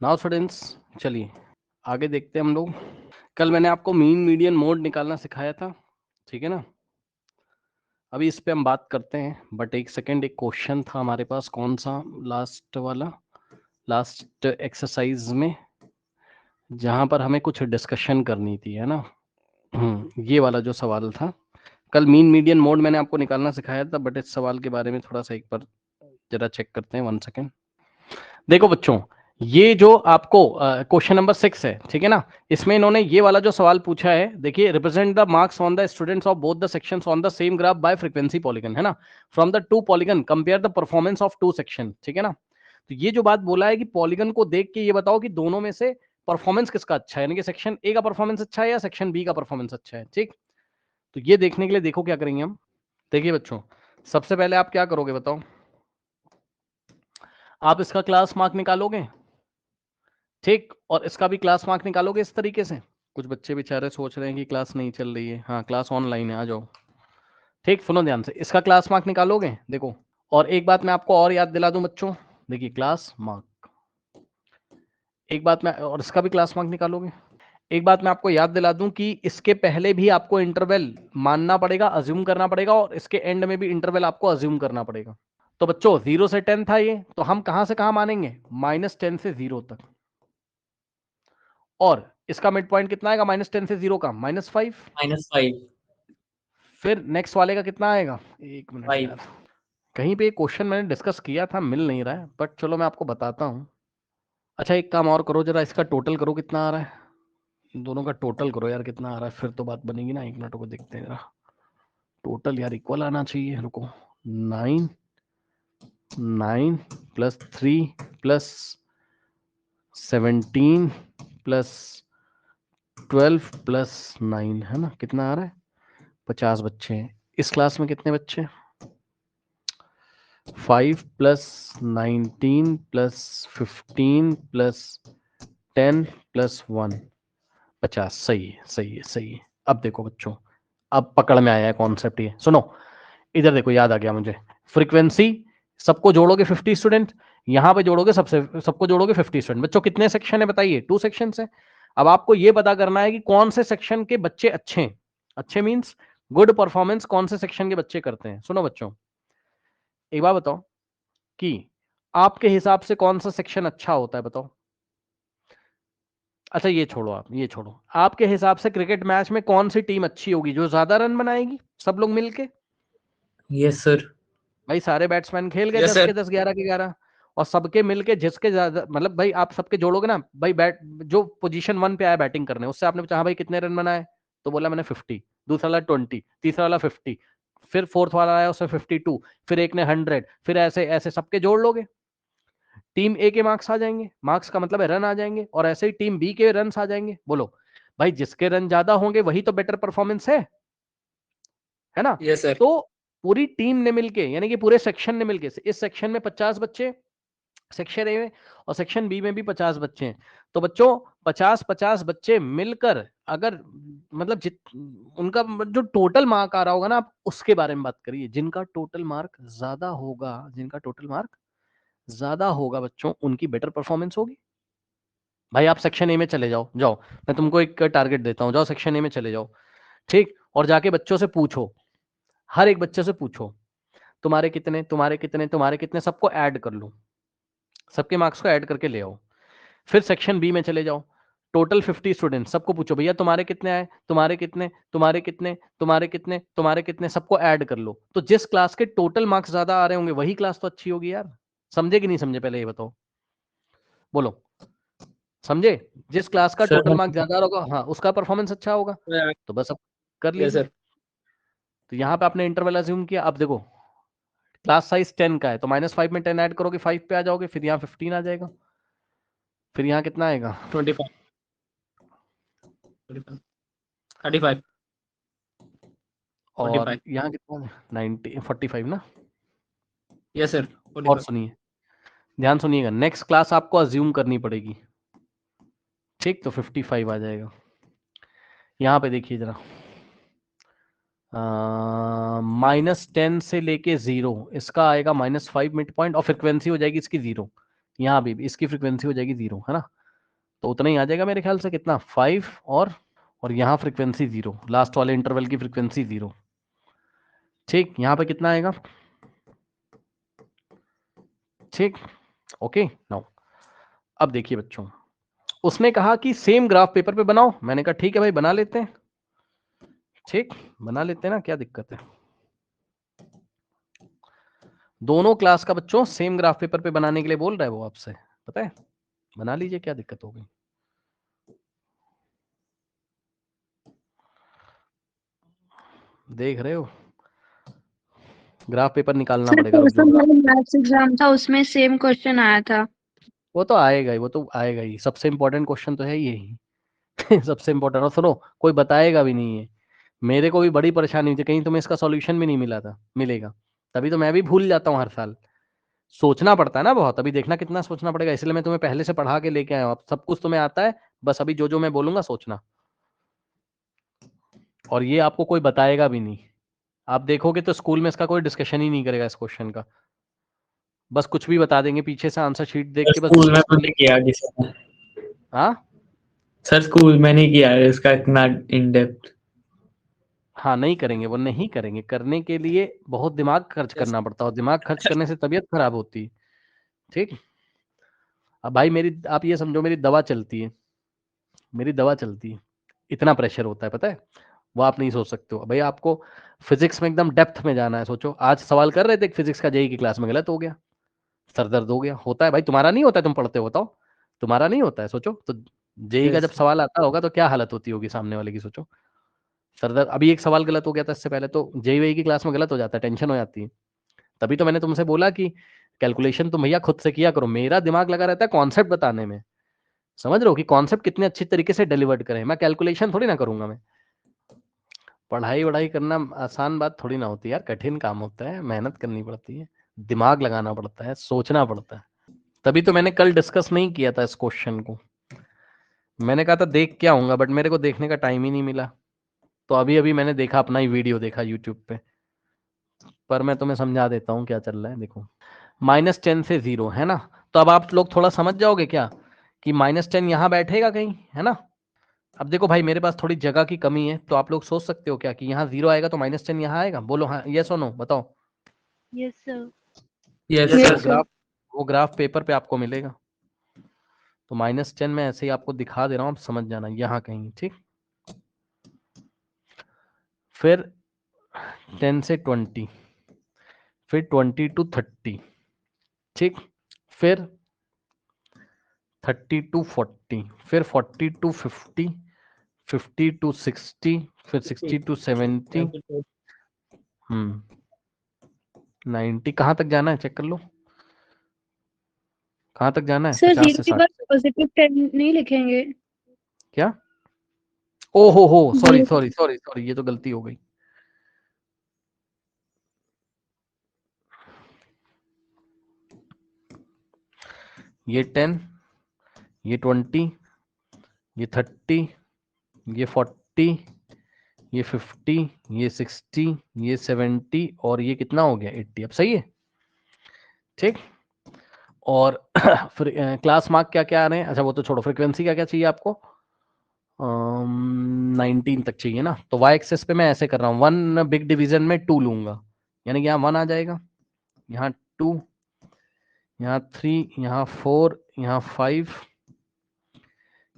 Now students, चलिए आगे देखते हैं हम लोग। कल मैंने आपको मीन मीडियन मोड निकालना सिखाया था, ठीक है ना। अभी इस पे हम बात करते हैं, बट एक सेकेंड, एक क्वेश्चन था हमारे पास, कौन सा, लास्ट वाला, लास्ट एक्सरसाइज में, जहां पर हमें कुछ डिस्कशन करनी थी, है ना। ये वाला जो सवाल था, कल मीन मीडियन मोड मैंने आपको निकालना सिखाया था, बट इस सवाल के बारे में थोड़ा सा एक बार जरा चेक करते हैं, 1 सेकेंड। देखो बच्चों, ये जो आपको क्वेश्चन नंबर 6 है, ठीक है ना। इसमें इन्होंने ये वाला जो सवाल पूछा है, देखिए, represent the marks on the students of both the sections on the same graph by frequency polygon, है ना। From the two polygon compare the performance of two section, ठीक है ना। तो ये जो बात बोला है कि पॉलीगन को देख के ये बताओ कि दोनों में से परफॉर्मेंस किसका अच्छा है, यानी कि सेक्शन ए का परफॉर्मेंस अच्छा है या सेक्शन बी का परफॉर्मेंस अच्छा है, ठीक। तो ये देखने के लिए देखो क्या करेंगे हम। देखिए बच्चों, सबसे पहले आप क्या करोगे बताओ, आप इसका क्लास मार्क निकालोगे, ठीक, और इसका भी क्लास मार्क निकालोगे इस तरीके से। कुछ बच्चे बेचारे सोच रहे हैं कि क्लास नहीं चल रही है, हाँ क्लास ऑनलाइन है, आ जाओ। ठीक, सुनो ध्यान से, इसका क्लास मार्क निकालोगे, देखो। और एक बात मैं आपको और याद दिला दूं बच्चों, देखिए क्लास मार्क, एक बात मैं, और इसका भी क्लास मार्क निकालोगे। एक बात मैं आपको याद दिला दूं कि इसके पहले भी आपको इंटरवल मानना पड़ेगा, अज्यूम करना पड़ेगा, और इसके एंड में भी इंटरवल आपको अज्यूम करना पड़ेगा। तो बच्चों 0 से 10 था ये, तो हम कहां से कहां मानेंगे, -10 से 0 तक। और इसका मिड पॉइंट कितना आएगा, -10 से 0 का -5। -5। फिर नेक्स्ट वाले का कितना आएगा, एक मिनट 5। यार, कहीं पे क्वेश्चन मैंने डिस्कस किया था, मिल नहीं रहा है, बट चलो मैं आपको बताता हूँ। अच्छा एक काम और करो, जरा इसका टोटल करो कितना आ रहा है, दोनों का टोटल करो यार कितना आ रहा है, फिर तो बात बनेगी ना। एक मिनट को देखते हैं जरा, टोटल यार इक्वल आना चाहिए, रुको। 9 9 + 3 + 17 + 12 + 9, है ना, कितना आ रहा है, 50 बच्चे हैं इस क्लास में। कितने बच्चे, 5 + 19 + 15 + 10 + 1, 50। सही है, सही है, सही है। अब देखो बच्चों, अब पकड़ में आया है कॉन्सेप्ट, ये सुनो, इधर देखो, याद आ गया मुझे। फ्रीक्वेंसी, सबको जोड़ोगे 50 स्टूडेंट, यहां पे जोड़ोगे सबको जोड़ोगे 50 स्टूडेंट। बच्चों कितने सेक्शन है बताइए, 2 सेक्शन है। अब आपको ये पता करना है कि कौन से सेक्शन के बच्चे अच्छे हैं, अच्छे मींस गुड परफॉर्मेंस कौन से सेक्शन के बच्चे करते हैं। सुनो बच्चों, एक बार बताओ कि आपके हिसाब से कौन सा सेक्शन अच्छा होता है, बताओ। अच्छा ये छोड़ो, आप ये छोड़ो, आपके हिसाब से क्रिकेट मैच में कौन सी टीम अच्छी होगी, जो ज्यादा रन बनाएगी, सब लोग मिलके। Yes sir. भाई सारे बैट्समैन खेल गए यस 10 सर। के 10, 11 के 11, और सबके मिलके जिसके ज्यादा, मतलब भाई आप सबके जोड़ोगे ना भाई, बैट जो पोजीशन 1 पे आया बैटिंग करने, उससे आपने पूछा हाँ भाई कितने रन बनाए, तो बोला मैंने 50, दूसरा वाला 20, तीसरा वाला 50, फिर फोर्थ वाला आया उसमें 52, फिर एक ने 100, फिर ऐसे ऐसे सबके जोड़ लोगे, टीम ए के मार्क्स आ जाएंगे, मार्क्स का मतलब है रन आ जाएंगे, और ऐसे ही टीम बी के रन आ जाएंगे। बोलो भाई, जिसके रन ज्यादा होंगे वही तो बेटर परफॉर्मेंस है ना। Yes sir. तो पूरी टीम ने मिलके, यानी कि पूरे सेक्शन ने मिलके, इस सेक्शन में 50 बच्चे सेक्शन ए में, और सेक्शन बी में भी 50 बच्चे हैं। तो बच्चों 50-50 बच्चे मिलकर, अगर मतलब उनका जो टोटल मार्क आ रहा होगा ना, आप उसके बारे में बात करिए। जिनका टोटल मार्क ज्यादा होगा, जिनका टोटल मार्क ज्यादा होगा बच्चों, उनकी बेटर परफॉर्मेंस होगी। भाई आप सेक्शन ए में चले जाओ, जाओ, मैं तुमको एक टारगेट देता हूँ, जाओ सेक्शन ए में चले जाओ, ठीक, और जाके बच्चों से पूछो, हर एक बच्चे से पूछो तुम्हारे कितने, तुम्हारे कितने, तुम्हारे कितने, सबको ऐड कर लो, सबके मार्क्स को ऐड करके ले आओ। फिर सेक्शन बी में चले जाओ, टोटल 50 स्टूडेंट, सबको पूछो भैया तुम्हारे कितने आए, तुम्हारे कितने, तुम्हारे कितने, तुम्हारे कितने, तुम्हारे कितने, सबको ऐड कर लो। तो जिस क्लास के टोटल मार्क्स ज्यादा आ रहे होंगे वही क्लास तो अच्छी होगी यार। समझे कि नहीं समझे, पहले ये बताओ, बोलो, समझे। जिस क्लास का सर टोटल हम। मार्क्स ज्यादा होगा, हाँ उसका परफॉर्मेंस अच्छा होगा। तो बस अब कर यस लीजिए। सर। तो यहाँ पे आपने इंटरवल अज्यूम किया। अब देखो क्लास साइज 10 का है, तो -5 में 10 ऐड करोगे 5 पे आ जाओगे, फिर यहाँ 15 आ जाएगा, फिर यहाँ कितना आएगा, 25। 35। और 45। यहाँ कितना, 90 45 ना। Yes sir. और 45। सुनिए, ध्यान सुनिएगा, नेक्स्ट क्लास आपको अज्यूम करनी पड़ेगी, ठीक, तो 55 आ जाएगा। यहाँ पे देखिए जरा, -10 से लेके 0, इसका आएगा -5 मिड पॉइंट, और फ्रिक्वेंसी हो जाएगी इसकी 0, यहाँ भी इसकी फ्रीक्वेंसी हो जाएगी 0, है ना, तो उतना ही आ जाएगा मेरे ख्याल से, कितना 5 और यहाँ फ्रीक्वेंसी 0, लास्ट वाले इंटरवल की फ्रीक्वेंसी 0। ठीक, यहाँ पे कितना आएगा? ठीक, ओके। नाउ अब देखिए बच्चों, उसने कहा कि सेम ग्राफ पेपर पे बनाओ। मैंने कहा ठीक है भाई, बना लेते हैं। ठीक, बना लेते हैं ना, क्या दिक्कत है। दोनों क्लास का बच्चों सेम ग्राफ पेपर पे बनाने के लिए बोल रहा है वो आपसे, पता है, बना लीजिए, क्या दिक्कत हो गई। देख रहे हो, ग्राफ पेपर निकालना पड़ेगा, रुक जाओ। मैथ्स एग्जाम था, उसमें सेम क्वेश्चन आया था। वो तो आएगा ही, वो तो आएगा ही, सबसे इंपॉर्टेंट क्वेश्चन तो है यही सबसे इंपॉर्टेंट। और सुनो, कोई बताएगा भी नहीं है, मेरे को भी बड़ी परेशानी हुई थी, कहीं तुम्हें इसका सॉल्यूशन भी नहीं मिला था, मिलेगा, तभी तो मैं भी भूल जाता हूँ हर साल। सोचना पड़ता है ना बहुत, अभी देखना कितना सोचना पड़ेगा, इसलिए मैं तुम्हें पहले से पढ़ा के लेके आया हूँ। अब सब कुछ तुम्हें आता है, बस अभी जो जो मैं बोलूंगा सोचना, और ये आपको कोई बताएगा भी नहीं। आप देखोगे तो स्कूल में इसका कोई डिस्कशन ही नहीं करेगा इस क्वेश्चन का, बस कुछ भी बता देंगे पीछे से आंसर शीट देख के, बस स्कूल में तो नहीं किया किसी ने। हाँ सर स्कूल में नहीं किया है इसका इतना इन डेप्थ। हाँ, नहीं करेंगे, वो नहीं करेंगे, करने के लिए बहुत दिमाग खर्च करना पड़ता है, और दिमाग खर्च करने से तबीयत खराब होती है। ठीक, अब भाई मेरी, आप ये समझो मेरी दवा चलती है, मेरी दवा चलती है, इतना प्रेशर होता है, पता है, वो आप नहीं सोच सकते हो। भाई आपको फिजिक्स में एकदम डेप्थ में जाना है, सोचो आज सवाल कर रहे थे फिजिक्स का, जेई की क्लास में गलत हो गया, सर दर्द हो गया, होता है भाई, तुम्हारा नहीं होता है, तुम पढ़ते हो, बताओ, तुम्हारा नहीं होता है, सोचो तो, जेई का जब सवाल आता होगा तो क्या हालत होती होगी सामने वाले की, सोचो। सर दर्द, अभी एक सवाल गलत हो गया था इससे पहले, तो जेई की क्लास में गलत हो जाता है, टेंशन हो जाती है। तभी तो मैंने तुमसे बोला कि कैलकुलेशन तुम भैया खुद से किया करो, मेरा दिमाग लगा रहता है कॉन्सेप्ट बताने में, समझ रहे हो, कि कॉन्सेप्ट कितने अच्छी तरीके से डिलीवर्ड करें, मैं कैलकुलेशन थोड़ी ना करूंगा। मैं पढ़ाई वढ़ाई करना आसान बात थोड़ी ना होती है यार, कठिन काम होता है, मेहनत करनी पड़ती है, दिमाग लगाना पड़ता है, सोचना पड़ता है। तभी तो मैंने कल डिस्कस नहीं किया था इस क्वेश्चन को, मैंने कहा था देख के आऊंगा, बट मेरे को देखने का टाइम ही नहीं मिला, तो अभी अभी मैंने देखा, अपना ही वीडियो देखा यूट्यूब पे। पर मैं तुम्हें समझा देता हूँ क्या चल रहा है, देखो -10 से 0 है ना, तो अब आप लोग थोड़ा समझ जाओगे क्या कि -10 यहाँ बैठेगा कहीं, है ना। अब देखो भाई, मेरे पास थोड़ी जगह की कमी है, तो आप लोग सोच सकते हो क्या कि यहाँ 0 आएगा तो -10 यहाँ आएगा, बोलो हाँ, यस और नो, बताओ। Yes sir. यस वो सर। ग्राफ, वो ग्राफ पेपर पे आपको मिलेगा, तो -10 में ऐसे ही आपको दिखा दे रहा हूँ, आप समझ जाना यहाँ कहीं। ठीक, फिर 10 से 20, फिर 20 to 30, ठीक, फिर 30 to 40, फिर 40 to 50, 50 to 60, फिर 60 to 70, 90, कहाँ तक जाना है चेक कर लो, कहाँ तक जाना है, सर 50 जीरो से के 60 बाद पॉजिटिव 10 नहीं लिखेंगे? क्या, ओ हो sorry zero. Sorry sorry sorry, ये तो गलती हो गई, ये 10, ये 20, ये 30, ये 40, ये 50, ये 60, ये 70, और ये कितना हो गया 80, अब सही है। ठीक, और फिर क्लास मार्क क्या क्या आ रहे हैं, अच्छा वो तो छोड़ो, फ्रीक्वेंसी क्या क्या चाहिए आपको, 19 तक चाहिए ना, तो y एक्सेस पे मैं ऐसे कर रहा हूँ, 1 बिग डिवीजन में 2 लूंगा, यानी कि यहाँ 1 आ जाएगा, यहाँ 2, यहाँ 3, यहाँ 4, यहाँ 5,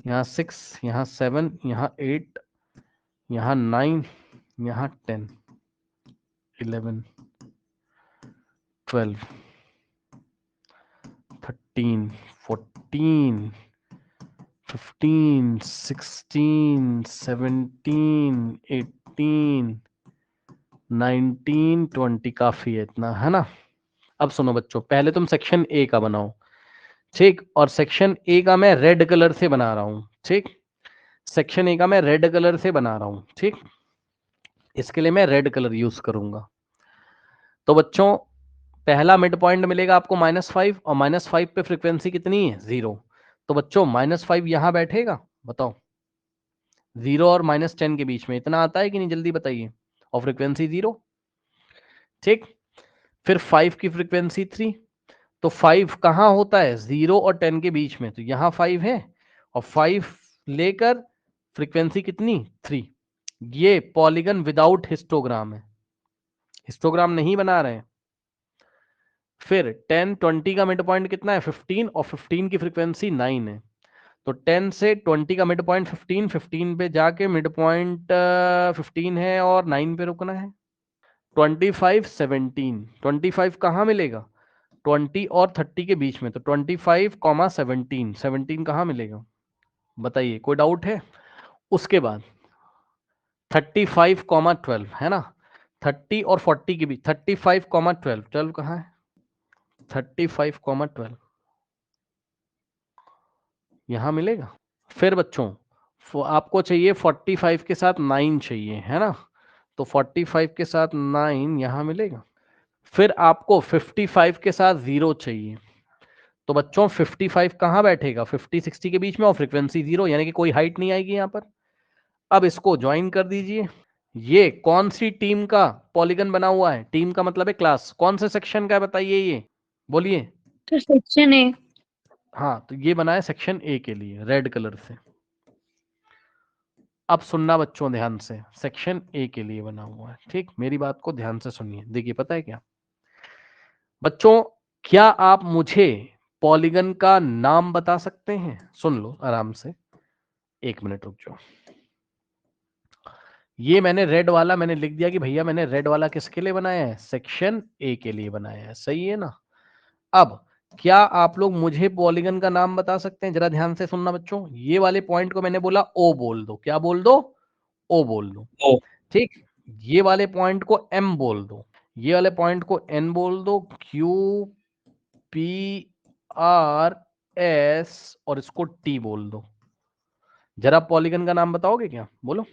यहाँ 6, यहाँ 7, यहाँ 8, यहाँ 9, यहाँ 10, 11, 12, 13, 14, 15, 16, 17, 18, 19, 20, काफी है इतना, है ना। अब सुनो बच्चों, पहले तुम सेक्शन ए का बनाओ, ठीक, और सेक्शन ए का मैं रेड कलर से बना रहा हूं, ठीक, सेक्शन ए का मैं रेड कलर से बना रहा हूं, ठीक, इसके लिए मैं रेड कलर यूज करूंगा। तो बच्चों पहला मिड पॉइंट मिलेगा आपको -5, और -5 पे फ्रीक्वेंसी कितनी है 0, तो बच्चों -5 यहां बैठेगा, बताओ 0 और -10 के बीच में, इतना आता है कि नहीं, जल्दी बताइए, और फ्रीक्वेंसी 0, ठीक, फिर 5 की फ्रीक्वेंसी 3, तो 5 कहाँ होता है 0 और 10 के बीच में, तो यहाँ 5 है और 5 लेकर फ्रीक्वेंसी कितनी 3। ये पॉलीगन विदाउट हिस्टोग्राम है, हिस्टोग्राम नहीं बना रहे हैं। फिर 10 20 का मिड पॉइंट कितना है 15 और 15 की फ्रीक्वेंसी 9 है, तो 10 से 20 का मिड पॉइंट 15, 15 पे जाके मिड पॉइंट 15 है और 9 पे रुकना है। 25 17, 25 कहाँ मिलेगा 20 और 30 के बीच में, तो 25 17, 17 कहाँ मिलेगा बताइए, कोई डाउट है। उसके बाद 35 12 है ना, 30 और 40 के बीच 35 12, 12 कहाँ है 35 12 यहां मिलेगा। फिर बच्चों आपको चाहिए 45 के साथ 9 चाहिए है ना, तो 45 के साथ 9 यहां मिलेगा। फिर आपको 55 के साथ 0 चाहिए, तो बच्चों 55 कहां बैठेगा 50 60 के बीच में और फ्रीक्वेंसी 0, यानी कि कोई हाइट नहीं आएगी यहां पर। अब इसको ज्वाइन कर दीजिए। ये कौन सी टीम का पॉलीगन बना हुआ है, टीम का मतलब है क्लास, कौन से सेक्शन का है बताइए, ये बोलिए। तो सेक्शन ए। हाँ, तो ये बना है सेक्शन ए के लिए रेड कलर से। अब सुनना बच्चों ध्यान से, सेक्शन ए के लिए बना हुआ है, ठीक, मेरी बात को ध्यान से सुनिए। देखिए पता है क्या बच्चों, क्या आप मुझे पॉलीगन का नाम बता सकते हैं, सुन लो आराम से, 1 मिनट रुक जाओ। ये मैंने रेड वाला मैंने लिख दिया कि भैया मैंने रेड वाला किसके लिए बनाया है, सेक्शन ए के लिए बनाया है, सही है ना। अब क्या आप लोग मुझे पॉलीगन का नाम बता सकते हैं, जरा ध्यान से सुनना बच्चों। ये वाले पॉइंट को मैंने बोला ओ बोल दो, क्या बोल दो, ओ बोल दो, ओ ठीक। ये वाले पॉइंट को एम बोल दो, ये वाले पॉइंट को एन बोल दो, क्यू पी आर एस और इसको टी बोल दो। जरा पॉलीगन का नाम बताओगे क्या, बोलो।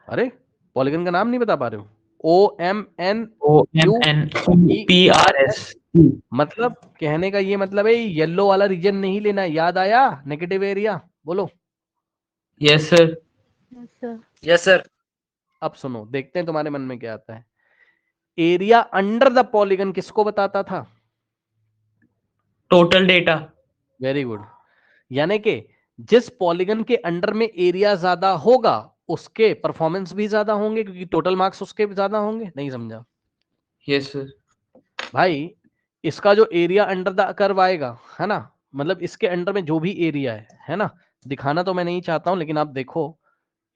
अरे पॉलीगन का नाम नहीं बता पा रहे हो, O M N O M Q N P P R R S. S. मतलब कहने का ये मतलब है येलो वाला रीजन नहीं लेना है, याद आया, नेगेटिव एरिया, बोलो। Yes sir. Yes sir. Yes sir. अब सुनो, देखते हैं तुम्हारे मन में क्या आता है। एरिया अंडर द पॉलीगन किसको बताता था, टोटल डेटा। वेरी गुड, यानी कि जिस पॉलीगन के अंडर में एरिया ज्यादा होगा उसके परफॉर्मेंस भी ज्यादा होंगे, क्योंकि टोटल मार्क्स उसके भी ज्यादा होंगे, नहीं समझा यस सर। भाई। इसका जो एरिया अंडर द कर्व आएगा है ना, मतलब इसके अंडर में जो भी एरिया है ना, दिखाना तो मैं नहीं चाहता हूं लेकिन आप देखो,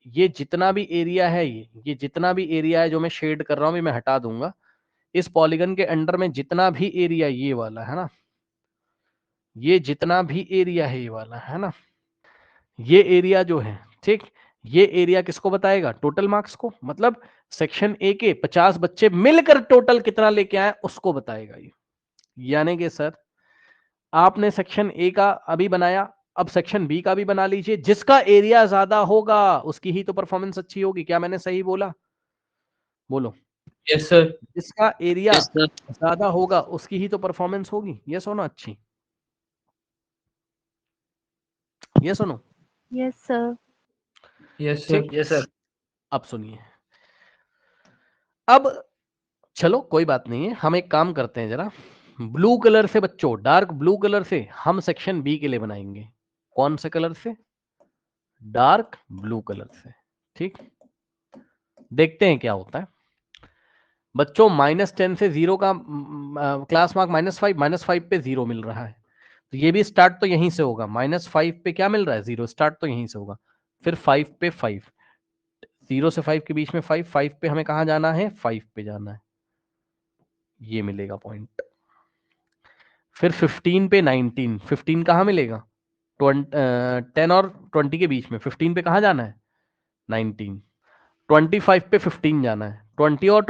ये जितना भी एरिया है, ये जितना भी एरिया है जो मैं शेड कर रहा हूं, मैं हटा दूंगा। इस पॉलीगन के अंडर में जितना भी एरिया ये वाला है ना, ये जितना भी एरिया है ये वाला है ना, ये एरिया जो है, ठीक, ये एरिया किसको बताएगा, टोटल मार्क्स को, मतलब सेक्शन ए के 50 बच्चे मिलकर टोटल कितना लेके आए उसको बताएगा ये। यानी कि सर आपने सेक्शन ए का अभी बनाया, अब सेक्शन बी का भी बना लीजिए, जिसका एरिया ज्यादा होगा उसकी ही तो परफॉर्मेंस अच्छी होगी, क्या मैंने सही बोला, बोलो। Yes sir. जिसका एरिया यस सर। ज्यादा होगा उसकी ही तो परफॉर्मेंस होगी, ये सुनो अच्छी, ये सुनो, यस सर। Yes sir. ठीक। Yes sir. अब सुनिए, अब चलो कोई बात नहीं है, हम एक काम करते हैं जरा, ब्लू कलर से बच्चों, डार्क ब्लू कलर से हम सेक्शन बी के लिए बनाएंगे। कौन से कलर से, डार्क ब्लू कलर से, ठीक। देखते हैं क्या होता है बच्चों। -10 से 0 का क्लास मार्क -5 पे 0 मिल रहा है, तो ये भी स्टार्ट तो यहीं से होगा, -5 पे क्या मिल रहा है 0, स्टार्ट तो यहीं से होगा। फिर 5 पे 5, 0 से 5 के बीच में 5, 5 पे हमें कहाँ जाना है 5 पे जाना है, ये मिलेगा पॉइंट। फिर 15 पे 19, 15 कहाँ मिलेगा 10 और 20 के बीच में, 15 पे कहाँ जाना है 19। 25 पे 15 जाना है, 20 और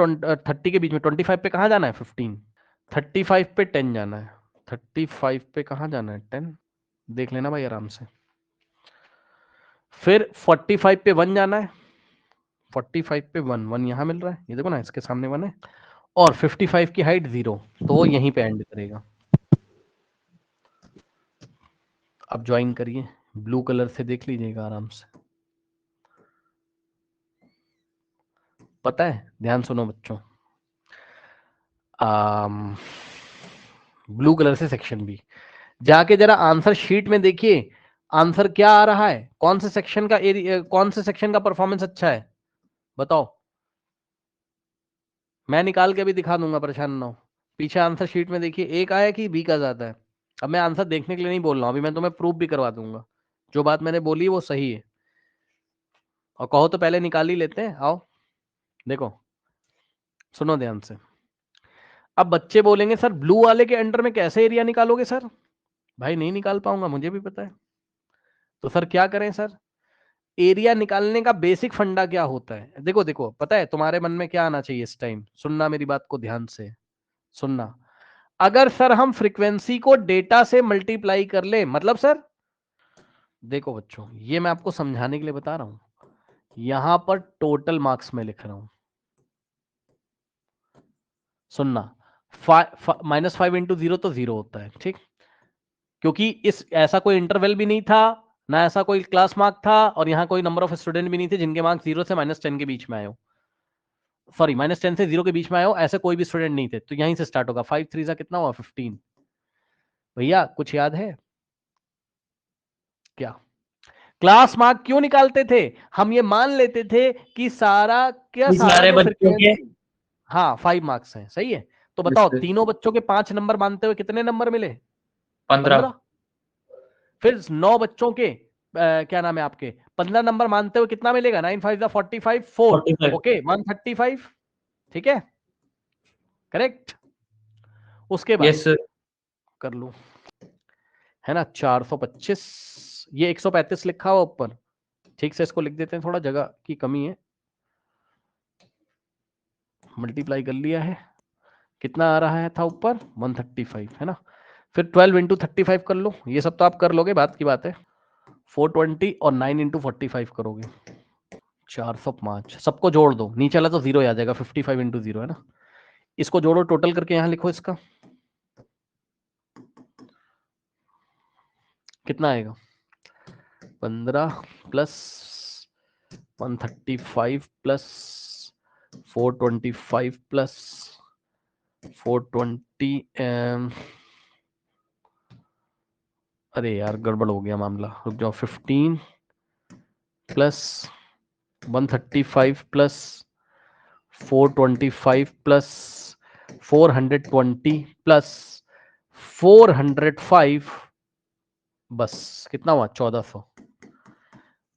30 के बीच में 25 पे कहाँ जाना है 15। 35 पे 10 जाना है, 35 पे कहाँ जाना है 10, देख लेना भाई आराम से। फिर 45 पे 1 जाना है, 45 पे 1, 1 यहाँ मिल रहा है, ये देखो ना इसके सामने 1 है, और 55 की हाइट 0, तो वो यहीं पे एंड करेगा। अब ज्वाइन करिए, ब्लू कलर से देख लीजिएगा आराम से, पता है, ध्यान सुनो बच्चों। ब्लू कलर से सेक्शन बी। जाके जरा आंसर शीट में देखिए आंसर क्या आ रहा है, कौन से सेक्शन का एरिया, कौन से सेक्शन का परफॉर्मेंस अच्छा है बताओ। मैं निकाल के भी दिखा दूंगा, परेशान ना हो। पीछे आंसर शीट में देखिए एक आया कि बी का ज्यादा है। अब मैं आंसर देखने के लिए नहीं बोल रहा हूं, अभी मैं तुम्हें प्रूफ भी करवा दूंगा। जो बात मैंने बोली वो सही है। और कहो तो पहले निकाल ही लेते हैं, आओ देखो, सुनो ध्यान से। अब बच्चे बोलेंगे सर ब्लू वाले के अंडर में कैसे एरिया निकालोगे सर? भाई नहीं निकाल पाऊंगा, मुझे भी पता है। तो सर क्या करें सर? एरिया निकालने का बेसिक फंडा क्या होता है? देखो देखो, पता है तुम्हारे मन में क्या आना चाहिए इस टाइम? सुनना मेरी बात को ध्यान से, सुनना। अगर सर हम फ्रीक्वेंसी को डेटा से मल्टीप्लाई कर ले, मतलब सर देखो बच्चों, ये मैं आपको समझाने के लिए बता रहा हूं। यहां पर टोटल मार्क्स में लिख रहा हूं, सुनना। -5 इंटू 0 तो 0 होता है, ठीक? क्योंकि इस ऐसा कोई इंटरवल भी नहीं था, ना ऐसा कोई क्लास मार्क था, और यहां कोई नंबर ऑफ स्टूडेंट भी नहीं थे जिनके मार्क्स 0 से -10 के बीच में आए हो। सॉरी, -10 से 0 के बीच में आए हो, ऐसे कोई भी स्टूडेंट नहीं थे। तो यहीं से स्टार्ट होगा। 5 3 कितना हुआ? 15। भैया कुछ याद है क्या? क्लास मार्क क्यों निकालते थे? हम ये मान लेते थे कि सारा क्या, ये सारा सारे जो बच्चों के फ्रीक्वेंसी, हाँ 5 मार्क्स हैं, सही है। तो Yes, बताओ sir. तीनों बच्चों के 5 नंबर मानते हुए कितने नंबर मिले? 15 15। फिर 9 बच्चों के क्या नाम है आपके, 15 नंबर मानते हुए कितना मिलेगा? 9 5 45, 4, 45 ओके 135, ठीक है, करेक्ट। उसके बाद यस सर कर लू, है ना, 425, ये 135 लिखा हुआ ऊपर, ठीक से इसको लिख देते हैं, थोड़ा जगह की कमी है। मल्टीप्लाई कर लिया है, कितना आ रहा है था ऊपर? 135, है ना। फिर 12 इंटू 35 कर लो, ये सब तो आप कर लोगे, बात की बात है। 420 और 9 इंटू 45 करोगे, 405। सबको जोड़ दो, नीचे वाला तो 0 आ जाएगा, 55 इंटू 0, है ना। इसको जोड़ो, टोटल करके यहां लिखो इसका, कितना आएगा? 15 प्लस 135 प्लस 425 प्लस 420, अरे यार गड़बड़ हो गया मामला, रुक जाओ। 15 प्लस 135 प्लस 425 प्लस 420 प्लस 405, बस कितना हुआ? 1400।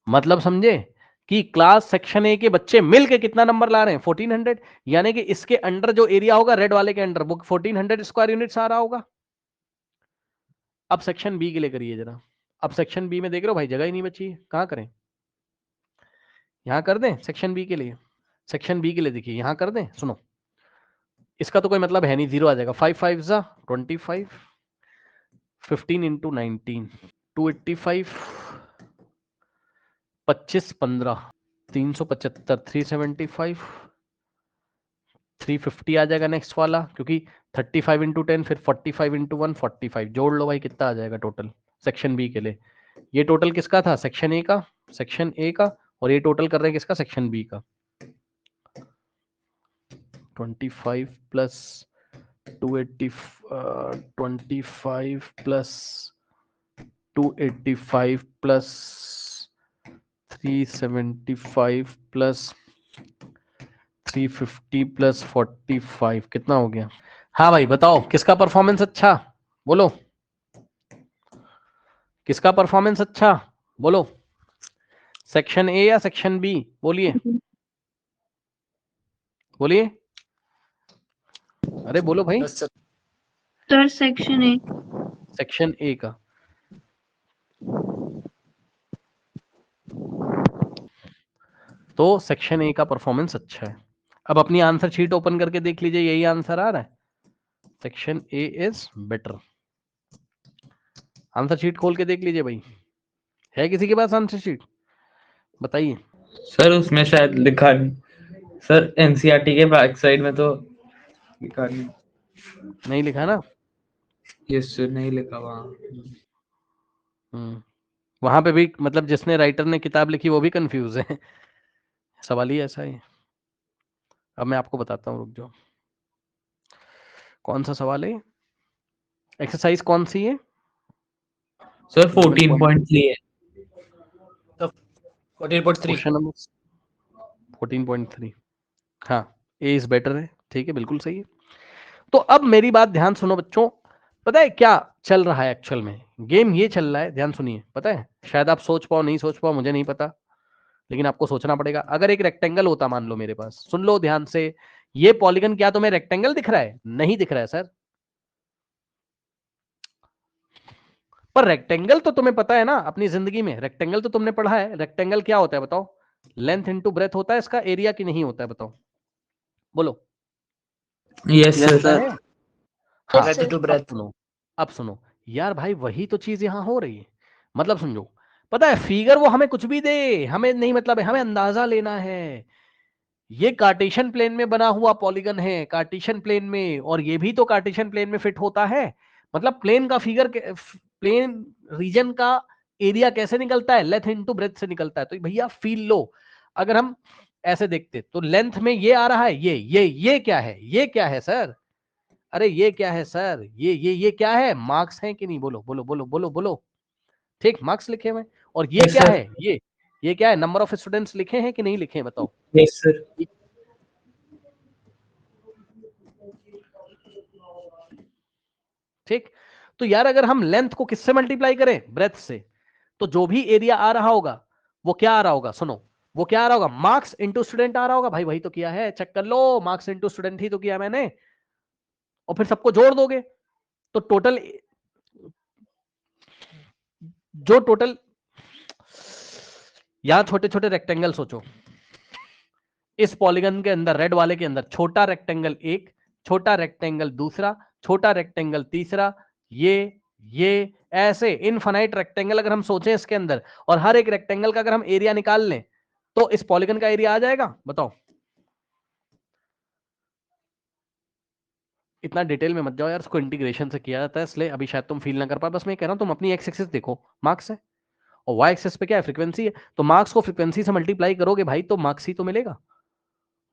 मतलब समझे कि क्लास सेक्शन ए के बच्चे मिलके कितना नंबर ला रहे हैं? 1400। यानी कि इसके अंडर जो एरिया होगा रेड वाले के अंडर, वो 1400 स्क्वायर यूनिट्स आ रहा होगा। अब सेक्शन बी के लिए करिए जरा। अब सेक्शन बी में देख रहे हो भाई, जगह ही नहीं बची है, कहां करें? यहां कर दें सेक्शन बी के लिए? सेक्शन बी के लिए देखिए यहां कर दें, सुनो। इसका तो कोई मतलब है नहीं, 0 आ जाएगा। 5 5 जा 25, 15 इंटू 19, 285, 25 15, 375, 375, 350 आ जाएगा नेक्स्ट वाला, क्योंकि 35 इंटू 10, फिर 45 इंटू 1, 45। जोड़ लो भाई, कितना आ जाएगा टोटल सेक्शन बी के लिए? ये टोटल किसका था? सेक्शन ए का, सेक्शन ए का। और ये टोटल कर रहे हैं किसका? सेक्शन बी का। 25 plus 280, 25 plus 285 plus 375 plus 350 plus 45, कितना हो गया? हाँ भाई बताओ, किसका परफॉर्मेंस अच्छा? बोलो, किसका परफॉर्मेंस अच्छा? बोलो, सेक्शन ए या सेक्शन बी? बोलिए बोलिए, अरे बोलो भाई। Sir section A. Section A का। तो सेक्शन ए का परफॉर्मेंस अच्छा है। अब अपनी आंसर शीट ओपन करके देख लीजिए, यही आंसर आ रहा है, section A is better. Answer sheet खोल के देख लीजिए भाई, है किसी के पास आंसर शीट? बताइए। सर उसमें शायद लिखा नहीं सर, एनसीईआरटी के बैक साइड में तो लिखा नहीं। नहीं लिखा ना? यस सर, नहीं लिखा वहाँ। वहां पे भी मतलब जिसने राइटर ने किताब लिखी वो भी कंफ्यूज है। सवाल ही ऐसा है। अब मैं आपको बताता हूँ, रुक जाओ। कौन सा सवाल है? एक्सरसाइज कौन सी है? सर 14.3 है। 14.3 क्वेश्चन नंबर 14.3। हाँ, ए इज बेटर है, ठीक है, बिल्कुल सही है। तो अब मेरी बात ध्यान सुनो बच्चों, पता है क्या चल रहा है एक्चुअल में? गेम ये चल रहा है, ध्यान सुनिए, पता है, शायद आप सोच पाओ नहीं सोच पाओ मुझे नहीं पता, लेकिन आपको सोचना पड़ेगा। अगर एक रेक्टेंगल होता मान लो मेरे पास, सुन लो ध्यान से, ये पॉलीगन क्या तुम्हें रेक्टेंगल दिख रहा है? नहीं दिख रहा है सर। पर रेक्टेंगल तो तुम्हें पता है ना, अपनी जिंदगी में रेक्टेंगल तो तुमने पढ़ा है। रेक्टेंगल क्या होता है बताओ? लेंथ इनटू ब्रेथ होता है इसका, एरिया की नहीं होता है? बताओ, बोलो। Yes sir. हाँ, breadth to अब breadth. सुनो, अब सुनो यार भाई, वही तो चीज यहां हो रही है। मतलब समझो, पता है फिगर वो हमें कुछ भी दे, हमें नहीं मतलब है, हमें अंदाजा लेना है। ये कार्टेशियन प्लेन में बना हुआ पॉलीगन है, कार्टेशियन प्लेन में, और ये भी तो कार्टेशियन प्लेन में फिट होता है। मतलब प्लेन का फिगर, प्लेन रीजन का एरिया कैसे निकलता है? लेंथ इनटू ब्रेथ से निकलता है। तो भैया फील लो, अगर हम ऐसे देखते तो लेंथ में ये आ रहा है, ये क्या है? ये क्या है सर? अरे ये क्या है सर? ये क्या है? मार्क्स हैं कि नहीं? बोलो बोलो बोलो बोलो बोलो। ठीक, मार्क्स लिखे हुए। और ये Yes, क्या sir. है? ये क्या है? नंबर ऑफ स्टूडेंट्स लिखे हैं कि नहीं लिखे हैं? बताओ। Yes sir. ठीक, तो यार अगर हम लेंथ को किससे मल्टीप्लाई करें? ब्रेथ से, तो जो भी एरिया आ रहा होगा वो क्या आ रहा होगा? सुनो, वो क्या आ रहा होगा? मार्क्स इंटू स्टूडेंट आ रहा होगा। भाई वही तो किया है, चेक कर लो, मार्क्स इंटू स्टूडेंट ही तो किया मैंने। और फिर सबको जोड़ दोगे तो टोटल, जो टोटल, यहां छोटे छोटे रेक्टेंगल सोचो, इस पॉलीगन के अंदर, रेड वाले के अंदर, छोटा रेक्टेंगल एक, छोटा रेक्टेंगल दूसरा, छोटा रेक्टेंगल तीसरा, ये ऐसे इनफाइनाइट रेक्टेंगल अगर हम सोचें इसके अंदर, और हर एक रेक्टेंगल का अगर हम एरिया निकाल लें तो इस पॉलीगन का एरिया आ जाएगा? बताओ। इतना डिटेल में मत जाओ यार, इसको इंटीग्रेशन से किया जाता है, इसलिए अभी शायद तुम फील ना कर पाए। बस मैं कह रहा हूं तुम अपनी एक्स एक्सिस देखो, मार्क्स है, और वाई एक्सिस पे क्या है? फ्रीक्वेंसी है। तो मार्क्स को फ्रीक्वेंसी से मल्टीप्लाई करोगे भाई तो मार्क्स ही तो मिलेगा।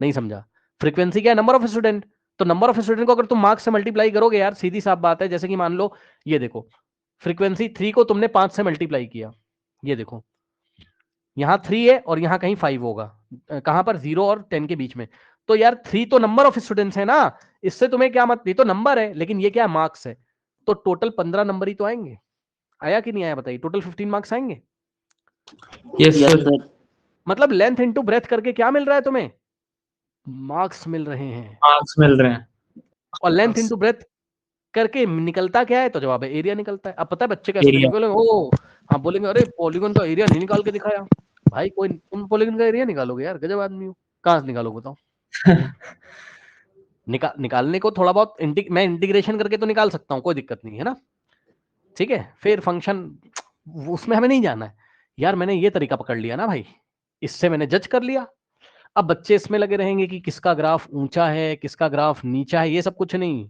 नहीं समझा? फ्रीक्वेंसी क्या है? Number of student. तो नंबर ऑफ स्टूडेंट को अगर तुम मार्क्स से मल्टीप्लाई करोगे यार, सीधी साफ बात है, जैसे कि मान लो ये देखो, फ्रीक्वेंसी 3 को तुमने 5 से मल्टीप्लाई किया, ये देखो यहां 3 है और यहां कहीं 5 होगा, कहां पर? 0 और 10 के बीच में। तो यार 3 तो नंबर ऑफ स्टूडेंट्स है ना, इससे तुम्हें क्या मत, ये तो नंबर है लेकिन ये क्या है? मार्क्स है। तो टोटल 15 नंबर ही तो आएंगे। आया कि नहीं आया बताइए? टोटल 15 मार्क्स आएंगे। Yes sir. मतलब लेंथ इनटू ब्रेथ करके क्या मिल रहा है तुम्हें? मार्क्स मिल रहे हैं। मार्क्स मिल रहे हैं। और लेंथ इनटू ब्रेथ करके निकलता क्या है? तो जवाब है एरिया निकलता है। अब पता है बच्चे कैसे एरिया। करेंगे? बोलेंगे ओ, हाँ बोलेंगे अरे पॉलीगन का एरिया नहीं निकाल के दिखाया। भाई कोई, तुम पॉलीगन का एरिया निकालोगे यार? गजब आदमी हो, कहां से निकालोगे बताओ? निकालने को थोड़ा बहुत मैं इंटीग्रेशन करके तो निकाल सकता हूँ, कोई दिक्कत नहीं है ना, ठीक है। फिर फंक्शन उसमें हमें नहीं जाना है यार, मैंने ये तरीका पकड़ लिया ना भाई, इससे मैंने जज कर लिया। अब बच्चे इसमें लगे रहेंगे कि किसका ग्राफ ऊंचा है, किसका ग्राफ नीचा है, ये सब कुछ नहीं।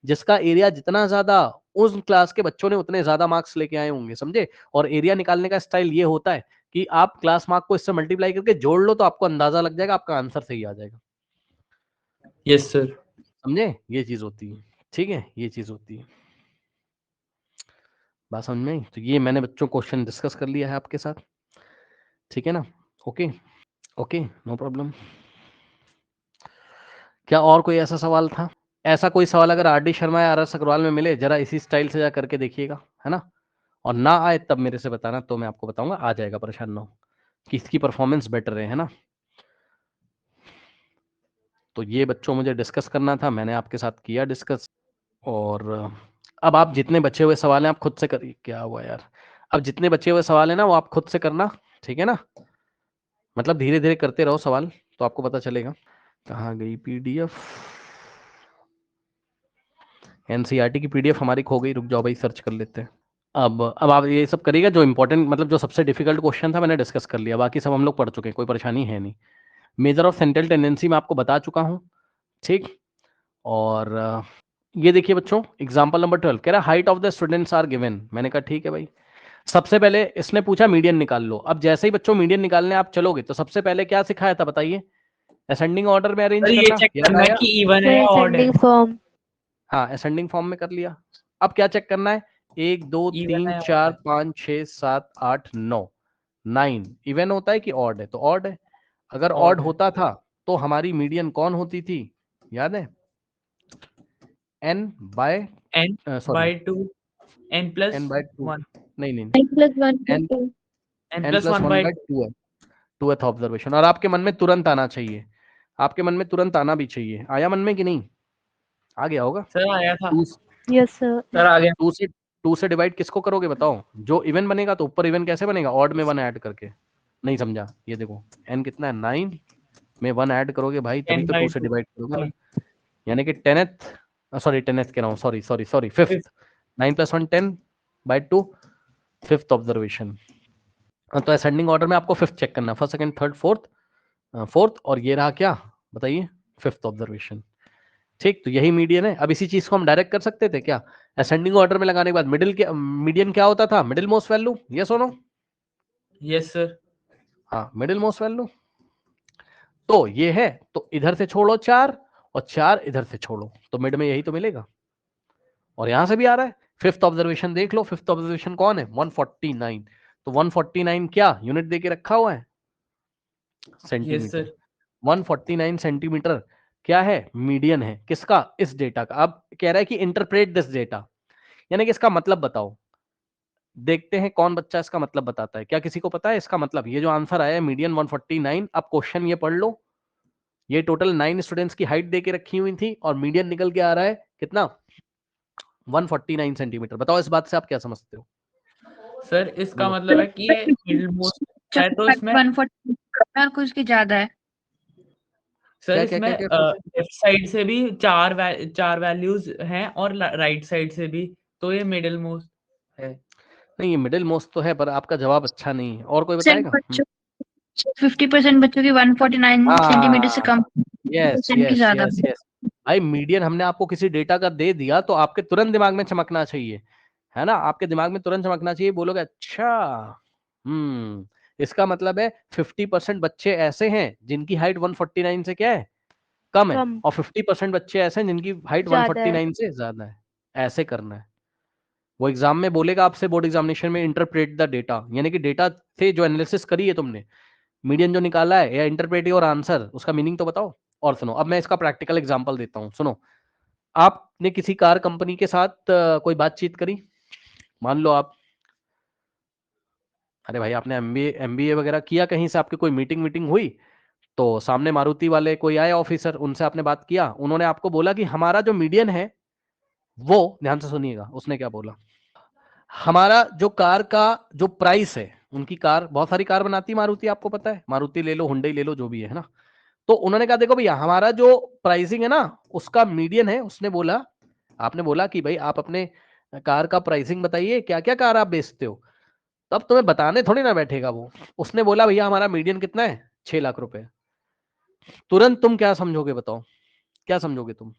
जिसका एरिया जितना ज्यादा, उस क्लास के बच्चों ने उतने ज्यादा मार्क्स लेके आए होंगे, समझे? और एरिया निकालने का स्टाइल ये होता है कि आप क्लास मार्क को इससे मल्टीप्लाई करके जोड़ लो तो आपको अंदाजा लग जाएगा, आपका आंसर सही आ जाएगा। Yes sir. समझे? ये चीज होती है, ठीक है, ये चीज होती है। बात समझ में आई? तो ये मैंने बच्चों क्वेश्चन डिस्कस कर लिया है आपके साथ, ठीक है ना? Okay okay, no problem. क्या और कोई ऐसा सवाल था? ऐसा कोई सवाल अगर आर डी शर्मा या आर एस अग्रवाल में मिले, जरा इसी स्टाइल से जा करके देखिएगा, है ना? और ना आए तब मेरे से बताना, तो मैं आपको बताऊंगा, आ जाएगा, परेशान ना हो, किसकी परफॉर्मेंस बेटर है ना? तो ये बच्चों मुझे डिस्कस करना था, मैंने आपके साथ किया डिस्कस। और अब आप जितने बचे हुए सवाल हैं आप खुद से करिए। क्या हुआ यार? अब जितने बचे हुए सवाल हैं ना वो आप खुद से करना, ठीक है ना? मतलब धीरे धीरे करते रहो सवाल, तो आपको पता चलेगा। कहाँ गई पीडीएफ? एनसीईआरटी की पीडीएफ हमारी खो गई, रुक जाओ भाई, सर्च कर लेते हैं। अब आप ये सब करिएगा, जो इंपॉर्टेंट, मतलब जो सबसे डिफिकल्ट क्वेश्चन था मैंने डिस्कस कर लिया, बाकी सब हम लोग पढ़ चुके हैं, कोई परेशानी है नहीं। मेजर ऑफ सेंट्रल टेंडेंसी मैं आपको बता चुका हूँ, ठीक। और ये देखिए बच्चों, एग्जाम्पल नंबर 12 कह रहा है height of the students are given. मैंने कहा ठीक है भाई। सबसे पहले इसने पूछा मीडियन निकाल लो। अब जैसे ही बच्चों मीडियन निकालने आप चलोगे तो सबसे पहले क्या सिखाया था बताइए? असेंडिंग ऑर्डर में अरेंज सर ये करना, चेक याद करना आया? कि इवन है या ऑड है। Ascending form. हाँ, असेंडिंग फॉर्म में कर लिया। अब क्या चेक करना है? 1 2 Even 3 है, 4 5 6 7 8 9 9 इवन होता है कि ऑड है? तो ऑड है। अगर Odd ऑड है। होता था तो हमारी मीडियन कौन होती थी, याद है? n by n sorry by 2, n plus n by 2, 1, नहीं नहीं, n plus 1 plus n 2. n n plus plus 1 one by by 2 है, 2th ऑब्जर्वेशन। और आपके मन में तुरंत आना चाहिए, आपके मन में तुरंत आना भी चाहिए। आया मन में कि नहीं? आ गया होगा। सर आया था। 2 यस सर। सर आ गया। 2 से डिवाइड किसको करोगे बताओ? जो इवन बनेगा तो ऊपर इवन कैसे बनेगा? ऑड में 1 ऐड करके। नहीं समझा? ये देखो n कितना है, 9 में 1 ऐड करोगे भाई, तभी 10 तो by 2 से 2, डिवाइड करोगे ना। यानी कि 10th सॉरी 10th कह रहा हूँ, sorry 5th, 9 + 1 10 by 2 5th observation. तो असेंडिंग ऑर्डर में आपको 5th चेक करना, फर्स्ट सेकंड थर्ड फोर्थ, और ये रहा क्या बताइए? 5th observation. ठीक, तो यही मीडियन है। अब इसी चीज को हम डायरेक्ट कर सकते थे क्या? असेंडिंग ऑर्डर में लगाने के बाद मीडियन क्या होता था? मिडिल मोस्ट वैल्यू, यस और नो? Yes sir. हाँ, मिडिल मोस्ट वैल्यू। तो ये है, तो इधर से छोड़ो 4 और 4 इधर से छोड़ो, तो मिड में यही तो मिलेगा। और यहां से भी आ रहा है। 5th ऑब्जर्वेशन देख लो, 5th ऑब्जर्वेशन कौन है? 149। तो 149 क्या यूनिट देके रखा हुआ है? Yes centimetre. सर। 149 सेंटीमीटर क्या है? मीडियन है। किसका? इस डेटा का। अब कह रहा है कि इंटरप्रेट दिस डेटा, यानी कि इसका मतलब बताओ। देखते हैं कौन बच्चा इसका मतलब बताता है। क्या किसी को पता है इसका मतलब? ये जो आंसर आया है मीडियन 149, अब क्वेश्चन ये पढ़ लो, ये टोटल 9 स्टूडेंट्स की हाइट देके रखी हुई थी और मीडियन निकल के आ रहा है कितना? 149 सेंटीमीटर। बताओ इस बात से आप क्या समझते हो? सर इसका बोलो। मतलब है कि ये मिडिल मोस्ट है, तो इसमें 140 और कुछ की ज्यादा है. सर क्या क्या इसमें क्या क्या पूछे? लेफ्ट साइड से भी चार वैल्यूज हैं और राइट साइड से भी, तो ये मिडिल मोस्ट है। नहीं, ये मिडिल मोस्ट तो है, पर आपका जवाब अच्छा नहीं है। और कोई 50% बताएगा? बच्चों 50% बच्चों की 149 सेंटीमीटर से कम, यस 50% की यस ज्यादा. यस यस भाई, मीडियन हमने आपको किसी डेटा का दे दिया तो आपके तुरंत दिमाग में चमकना चाहिए, है ना? आपके दिमाग में तुरंत चमकना चाहिए, बोलोगे अच्छा, इसका मतलब है 50% बच्चे ऐसे हैं जिनकी हाइट 149 से क्या है? कम है, कम। और 50% बच्चे ऐसे हैं जिनकी हाइट ज्यादा है। 149 से ज्यादा है। ऐसे करना है। वो एग्जाम में बोलेगा आपसे, बोर्ड एग्जामिनेशन में, इंटरप्रेट द डेटा, यानी कि डेटा से जो एनालिसिस करी है तुमने, मीडियन जो निकाला है, या इंटरप्रेट और आंसर, उसका मीनिंग तो बताओ। और सुनो, अब मैं इसका प्रैक्टिकल एग्जांपल देता हूँ, सुनो। आपने किसी कार कंपनी के साथ कोई बातचीत करी, मान लो आप, अरे भाई आपने एमबीए वगैरह किया, कहीं से आपकी कोई मीटिंग हुई, तो सामने मारुति वाले कोई आए ऑफिसर, उनसे आपने बात किया, उन्होंने आपको बोला कि हमारा जो मीडियन है वो, ध्यान से सुनिएगा, उसने क्या बोला, हमारा जो कार का जो प्राइस है, उनकी कार, बहुत सारी कार बनाती है मारुति, आपको पता है, मारुति ले लो, हुंडई ले लो, जो भी है ना। तो उन्होंने कहा देखो भैया, हमारा जो प्राइसिंग है ना, उसका मीडियन है। उसने बोला, आपने बोला कि भाई आप अपने कार का प्राइसिंग बताइए, क्या क्या कार आप बेचते हो। तब तुम्हें बताने थोड़ी ना बैठेगा वो। उसने बोला भैया हमारा मीडियन कितना है? 6 लाख रुपए। तुरंत तुम क्या समझोगे बताओ? क्या समझोगे तुम?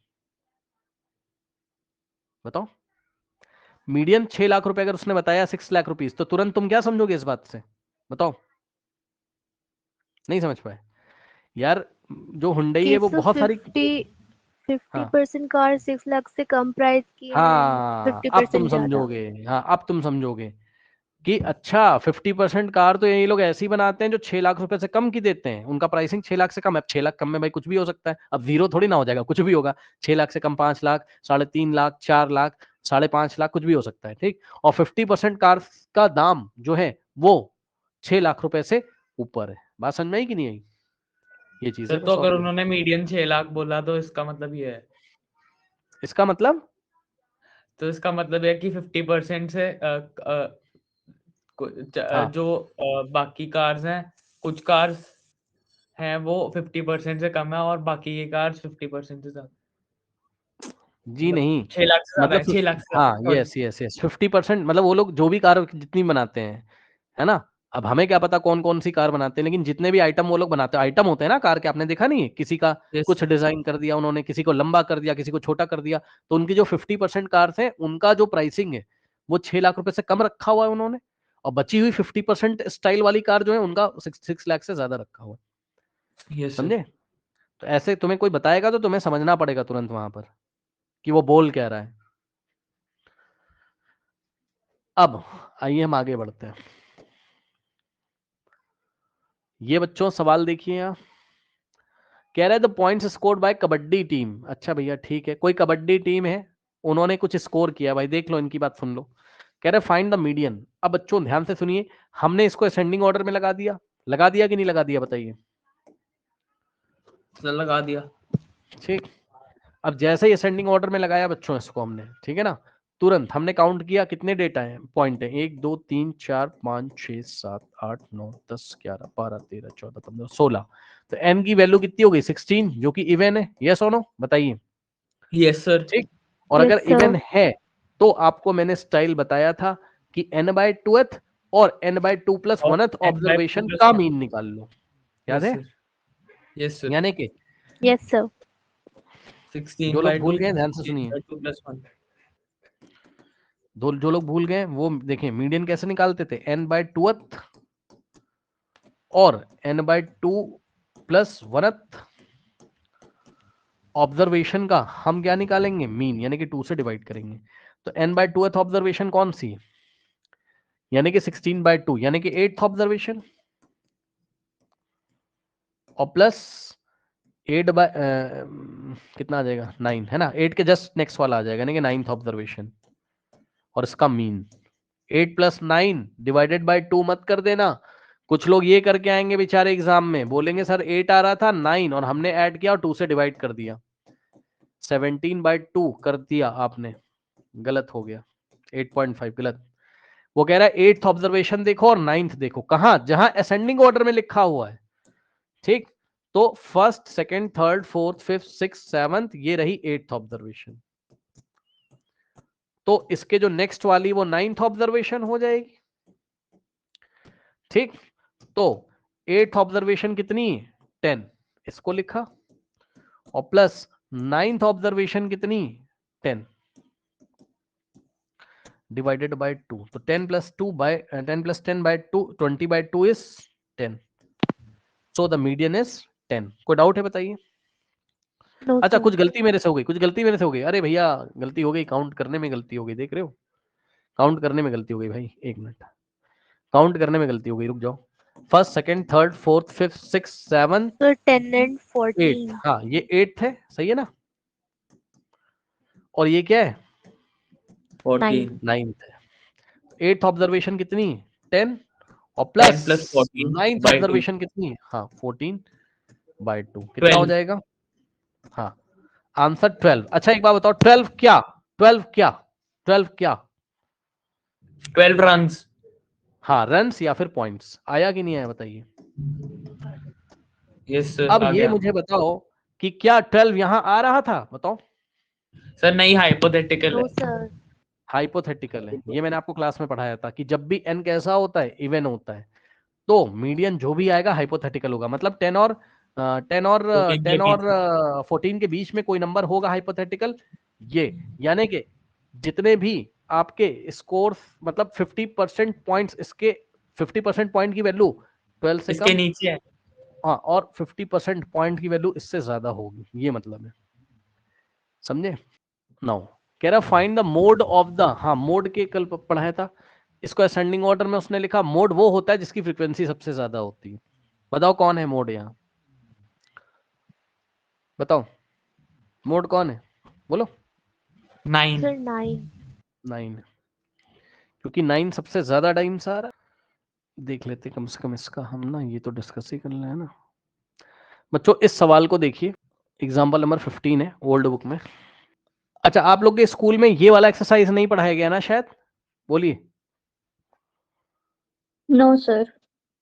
बताओ। मीडियन 6 लाख रुपए अगर उसने बताया, 6 लाख रुपीज, तो तुरंत तुम क्या समझोगे इस बात से? बताओ। नहीं समझ पाए यार? जो हुंडई है वो बहुत सारी, 50% कार 6 लाख से कम प्राइस की है एंड हाँ अब तुम 50% ज्यादा। समझोगे, हाँ अब तुम समझोगे कि अच्छा 50% कार तो ये लोग ऐसी बनाते हैं जो 6 लाख रुपए से कम की देते हैं, उनका प्राइसिंग 6 लाख से कम है। अब 6 लाख कम में भाई कुछ भी हो सकता है, अब जीरो थोड़ी ना हो जाएगा, कुछ भी होगा। 6 लाख से कम 5 लाख, 3.5 लाख, 4 लाख, 5.5 लाख, कुछ भी हो सकता है, ठीक। और 50% कार का दाम जो है वो 6 लाख रुपए से ऊपर है। बात समझ में आई कि नहीं आई? ये चीज है सर तो बस, और अगर कोई। उन्होंने मीडियन 6 लाख बोला तो इसका मतलब ये है, इसका मतलब, तो इसका मतलब है कि 50% से हाँ जो बाकी कार्स हैं, कुछ कार्स हैं वो 50% से कम है और बाकी की कार्स 50% से ज्यादा, जी मतलब नहीं, 6 लाख से ज्यादा मतलब है, 6 लाख से हाँ, ज्यादा, सॉरी। यस यस यस 50%, मतलब वो लोग जो भी कार जितनी बनाते हैं, है ना। अब हमें क्या पता कौन कौन सी कार बनाते हैं, लेकिन जितने भी आइटम वो लोग बनाते हैं, आइटम होते हैं ना कार के, आपने देखा नहीं है? किसी का यस कुछ डिजाइन कर दिया उन्होंने, किसी को लंबा कर दिया, किसी को छोटा कर दिया, तो उनकी जो 50% कार्स हैं उनका जो प्राइसिंग है वो 6 लाख रुपए से कम रखा हुआ है उन्होंने, और बची हुई 50% स्टाइल वाली कार जो है उनका 6 लाख से ज्यादा रखा हुआ है। Yes sir. समझे? तो ऐसे तुम्हें कोई बताएगा तो तुम्हें समझना पड़ेगा तुरंत वहां पर कि वो बोल क्या रहा है। अब आइए हम आगे बढ़ते हैं। ये बच्चों सवाल देखिए यहाँ, कह रहा है the points scored by kabaddi team. अच्छा भैया ठीक है, कोई कबड्डी टीम है, उन्होंने कुछ स्कोर किया भाई, देख लो इनकी बात सुन लो। कह रहे फाइंड द मीडियन। अब बच्चों ध्यान से सुनिए, हमने इसको असेंडिंग ऑर्डर में लगा दिया कि नहीं लगा दिया बताइए? लगा दिया। ठीक, अब जैसे ही असेंडिंग ऑर्डर में लगाया बच्चों इसको हमने, ठीक है ना, तुरंत हमने काउंट किया कितने डेटा है, पॉइंट है 1 2 3 4 5 6 7 8 9 10 11 12 13 14 15 16। तो n की वैल्यू कितनी हो गई 16, जो कि इवन है, यस और नो बताइए? Yes sir. ठीक, और Yes, अगर sir. इवन है तो आपको मैंने स्टाइल बताया था कि n/2th और n/2 + 1th ऑब्जर्वेशन का मीन निकाल लो, याद है? Yes sir. यानी कि Yes, sir. 16 जो लोग by भूल 2, गए ध्यान से 16 सुनिए, by 2 + 1। जो लोग भूल गए वो देखें मीडियन कैसे निकालते थे, n/2th और n/2 + 1th ऑब्जर्वेशन का हम क्या निकालेंगे, मीन, यानी कि 2 से डिवाइड करेंगे। तो n/2th ऑब्जर्वेशन कौन सी, यानी कि 16/2, यानी कि 8th ऑब्जर्वेशन, और प्लस 8 बाय कितना आ जाएगा 9, है ना, 8 के जस्ट नेक्स्ट वाला आ जाएगा, यानी कि 9th ऑब्जर्वेशन, और इसका मीन 8 + 9 डिवाइडेड बाय 2 मत कर देना। कुछ लोग ये करके आएंगे बेचारे एग्जाम में, बोलेंगे सर 8 आ रहा था 9 और हमने ऐड किया और 2 से डिवाइड कर दिया, 17/2 कर दिया आपने, गलत हो गया, 8.5 गलत। वो कह रहा है 8th ऑब्जर्वेशन देखो और 9th देखो, कहां, जहां असेंडिंग ऑर्डर में लिखा हुआ है। ठीक, तो first second third fourth fifth six seventh, ये रही 8th ऑब्जर्वेशन, तो इसके जो नेक्स्ट वाली वो 9th ऑब्जर्वेशन हो जाएगी। ठीक, तो 8th ऑब्जर्वेशन कितनी, 10, इसको लिखा, और प्लस 9th ऑब्जर्वेशन कितनी, 10 डिवाइडेड बाय 2, तो 10 + 2 by 10 + 10 by 2, 20/2 is 10, so the median is 10। कोई डाउट है बताइए? No, अच्छा, sir. कुछ गलती मेरे से हो गई, कुछ गलती मेरे से हो गई, अरे भैया गलती हो गई, काउंट करने में गलती हो गई, देख रहे हो, काउंट करने में गलती हो गई भाई, एक मिनट, काउंट करने में गलती हो गई, रुक जाओ। First second third fourth fifth six seven Sir, 10 and 8, 14. हाँ ये 8th है, सही है ना, और ये क्या है 14 9th है। 8th ऑब्जर्वेशन कितनी 10, और 10 + प्लस 14 9th by 2 ऑब्जर्वेशन कितनी, हाँ 14/2, कितना हो 12। जाएगा, हाँ आंसर 12। अच्छा एक बात बताओ, 12 क्या, 12 क्या, 12 क्या, 12 रन्स। हाँ रन्स या फिर पॉइंट्स, आया कि नहीं आया बताइए? यस सर, अब आ ये गया। मुझे बताओ कि क्या 12 यहां आ रहा था, बताओ? सर नहीं, हाइपोथेटिकल No, है। sir. हाइपोथेटिकल है, ये मैंने आपको क्लास में पढ़ाया था कि जब भी n कैसा होता है, इवन होता है, तो मीडियन जो भी आएगा हाइपोथेटिकल होगा, मतलब 10 और 14 के 10 और बीच। 14 के बीच में कोई नंबर होगा हाइपोथेटिकल, ये यानी कि जितने भी आपके स्कोर, मतलब 50% पॉइंट्स, इसके 50% पॉइंट की वैल्यू 12 से इसके कम, नीचे है। हाँ, और 50% पॉइंट की वैल्यू इससे ज्यादा होगी, ये मतलब है, समझे? नाउ कह रहा find the mode of the, हाँ मोड के कल पढ़ाया था, इसको असेंडिंग ऑर्डर में उसने लिखा मोड वो होता है जिसकी फ्रीक्वेंसी सबसे ज्यादा होती है। बताओ कौन है मोड यहाँ, बताओ मोड कौन है, बोलो? 9। Sir, 9. 9, क्योंकि 9 सबसे ज्यादा टाइम से आ रहा है। देख लेते कम से कम इसका हम ना, ये तो डिस्कस ही कर रहे हैं ना बच्चों। इस सवाल को देखिए, एग्जाम्पल नंबर 15 है ओल्ड बुक में। अच्छा, आप लोग के स्कूल में ये वाला एक्सरसाइज नहीं पढ़ाया गया ना शायद, बोलिए? No, sir.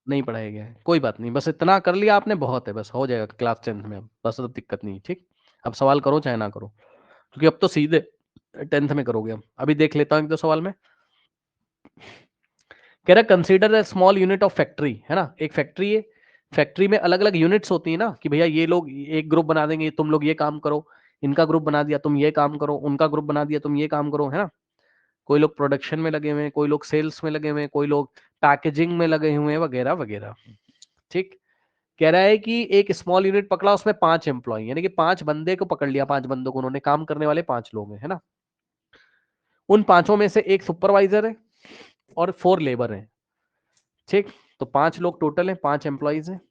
नहीं पढ़ाया गया है, कोई बात नहीं, बस इतना कर लिया आपने, बहुत है, बस हो जाएगा क्लास 10th में, अब बस अब दिक्कत नहीं, ठीक। अब सवाल करो चाहे ना करो, क्योंकि अब तो सीधे 10th में करोगे। हम अभी देख लेता हूँ एक दो सवाल में। कह रहा consider a small unit of factory, है ना, एक फैक्ट्री है, फैक्ट्री में अलग अलग यूनिट्स होती है ना, कि भैया ये लोग एक ग्रुप बना देंगे, तुम लोग ये काम करो, इनका ग्रुप बना दिया तुम ये काम करो, उनका ग्रुप बना दिया तुम ये काम करो, है ना। कोई लोग प्रोडक्शन में लगे हुए हैं, कोई लोग सेल्स में लगे हुए हैं, कोई लोग पैकेजिंग में लगे हुए हैं, वगैरह वगैरह, ठीक। कह रहा है कि एक स्मॉल यूनिट पकड़ा, उसमें 5 एम्प्लॉय, यानी कि 5 बंदे को पकड़ लिया, 5 बंदों को, उन्होंने काम करने वाले 5 लोग हैं, है ना। उन 5 में से एक सुपरवाइजर है, और 4 लेबर हैं, ठीक। तो 5 लोग टोटल हैं, 5 एम्प्लॉइज हैं।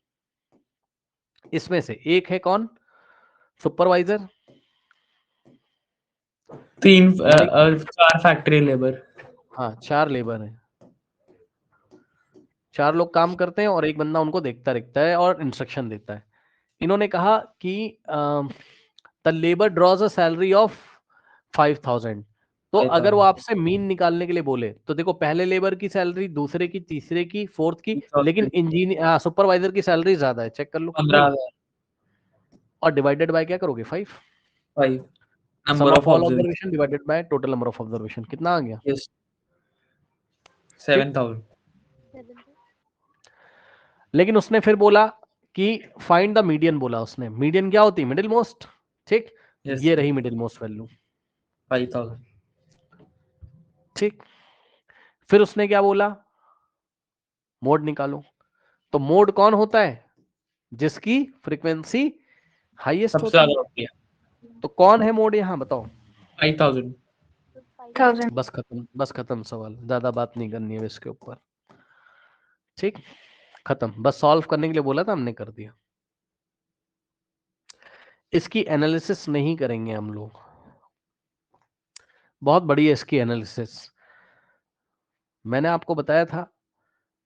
इसमें से एक है कौन, सुपरवाइजर, 4 फैक्ट्री लेबर। हाँ 4 लेबर हैं, 4 लोग काम करते हैं और एक बंदा उनको देखता रहता है और इंस्ट्रक्शन देता है। इन्होंने कहा कि the labour draws a salary of 5000। तो अगर वो आपसे मीन निकालने के लिए बोले तो देखो पहले लेबर की सैलरी, दूसरे की, तीसरे की, फोर्थ की, लेकिन इंजीनियर सुपरवाइजर की सैलरी ज्यादा है, चेक कर लो। 15,000 और डिवाइडेड बाय क्या करोगे, 5। 5 sum number of of all observation. Observation divided by total number of observation, कितना आ गया, यस 7,000। लेकिन उसने फिर बोला कि फाइंड द मीडियन, बोला उसने। मीडियन क्या होती है, मिडिल मोस्ट, ठीक। Yes, ये रही मिडिल मोस्ट वैल्यू, 5,000। ठीक। फिर उसने क्या बोला, मोड निकालो। तो मोड कौन होता है, जिसकी फ्रीक्वेंसी हाईएस्ट सबसे होती है। ज्यादा होती है तो कौन है मोड यहाँ बताओ। 5,000। 1000। बस खत्म, बस खत्म सवाल, ज्यादा बात नहीं करनी है इसके ऊपर, ठीक। खत्म, बस सॉल्व करने के लिए बोला था, हमने कर दिया। इसकी एनालिसिस नहीं करेंगे हम लोग, बहुत बड़ी है इसकी एनालिसिस। मैंने आपको बताया था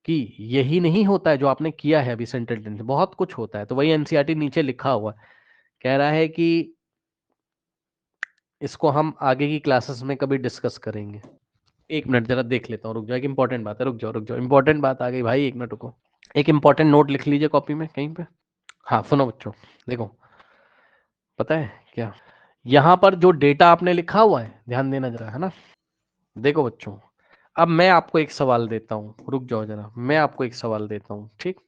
कि यही नहीं होता है जो आपने किया है अभी सेंटेंस, बहुत कुछ होता है। तो वही एनसीईआरटी नीचे लिखा हुआ है, कह रहा है कि इसको हम आगे की क्लासेस में कभी डिस्कस करेंगे। एक मिनट जरा देख लेता हूँ, रुक जाओ, एक इंपॉर्टेंट बात है, रुक जाओ रुक जाओ, इंपॉर्टेंट बात आ गई भाई, एक मिनट रुको। एक इंपॉर्टेंट नोट लिख लीजिए कॉपी में कहीं पे। हाँ सुनो बच्चों, देखो पता है क्या, यहाँ पर जो डेटा आपने लिखा हुआ है, ध्यान देना जरा, है ना। देखो बच्चों, अब मैं आपको एक सवाल देता हूँ, रुक जाओ जरा, मैं आपको एक सवाल देता हूँ, ठीक।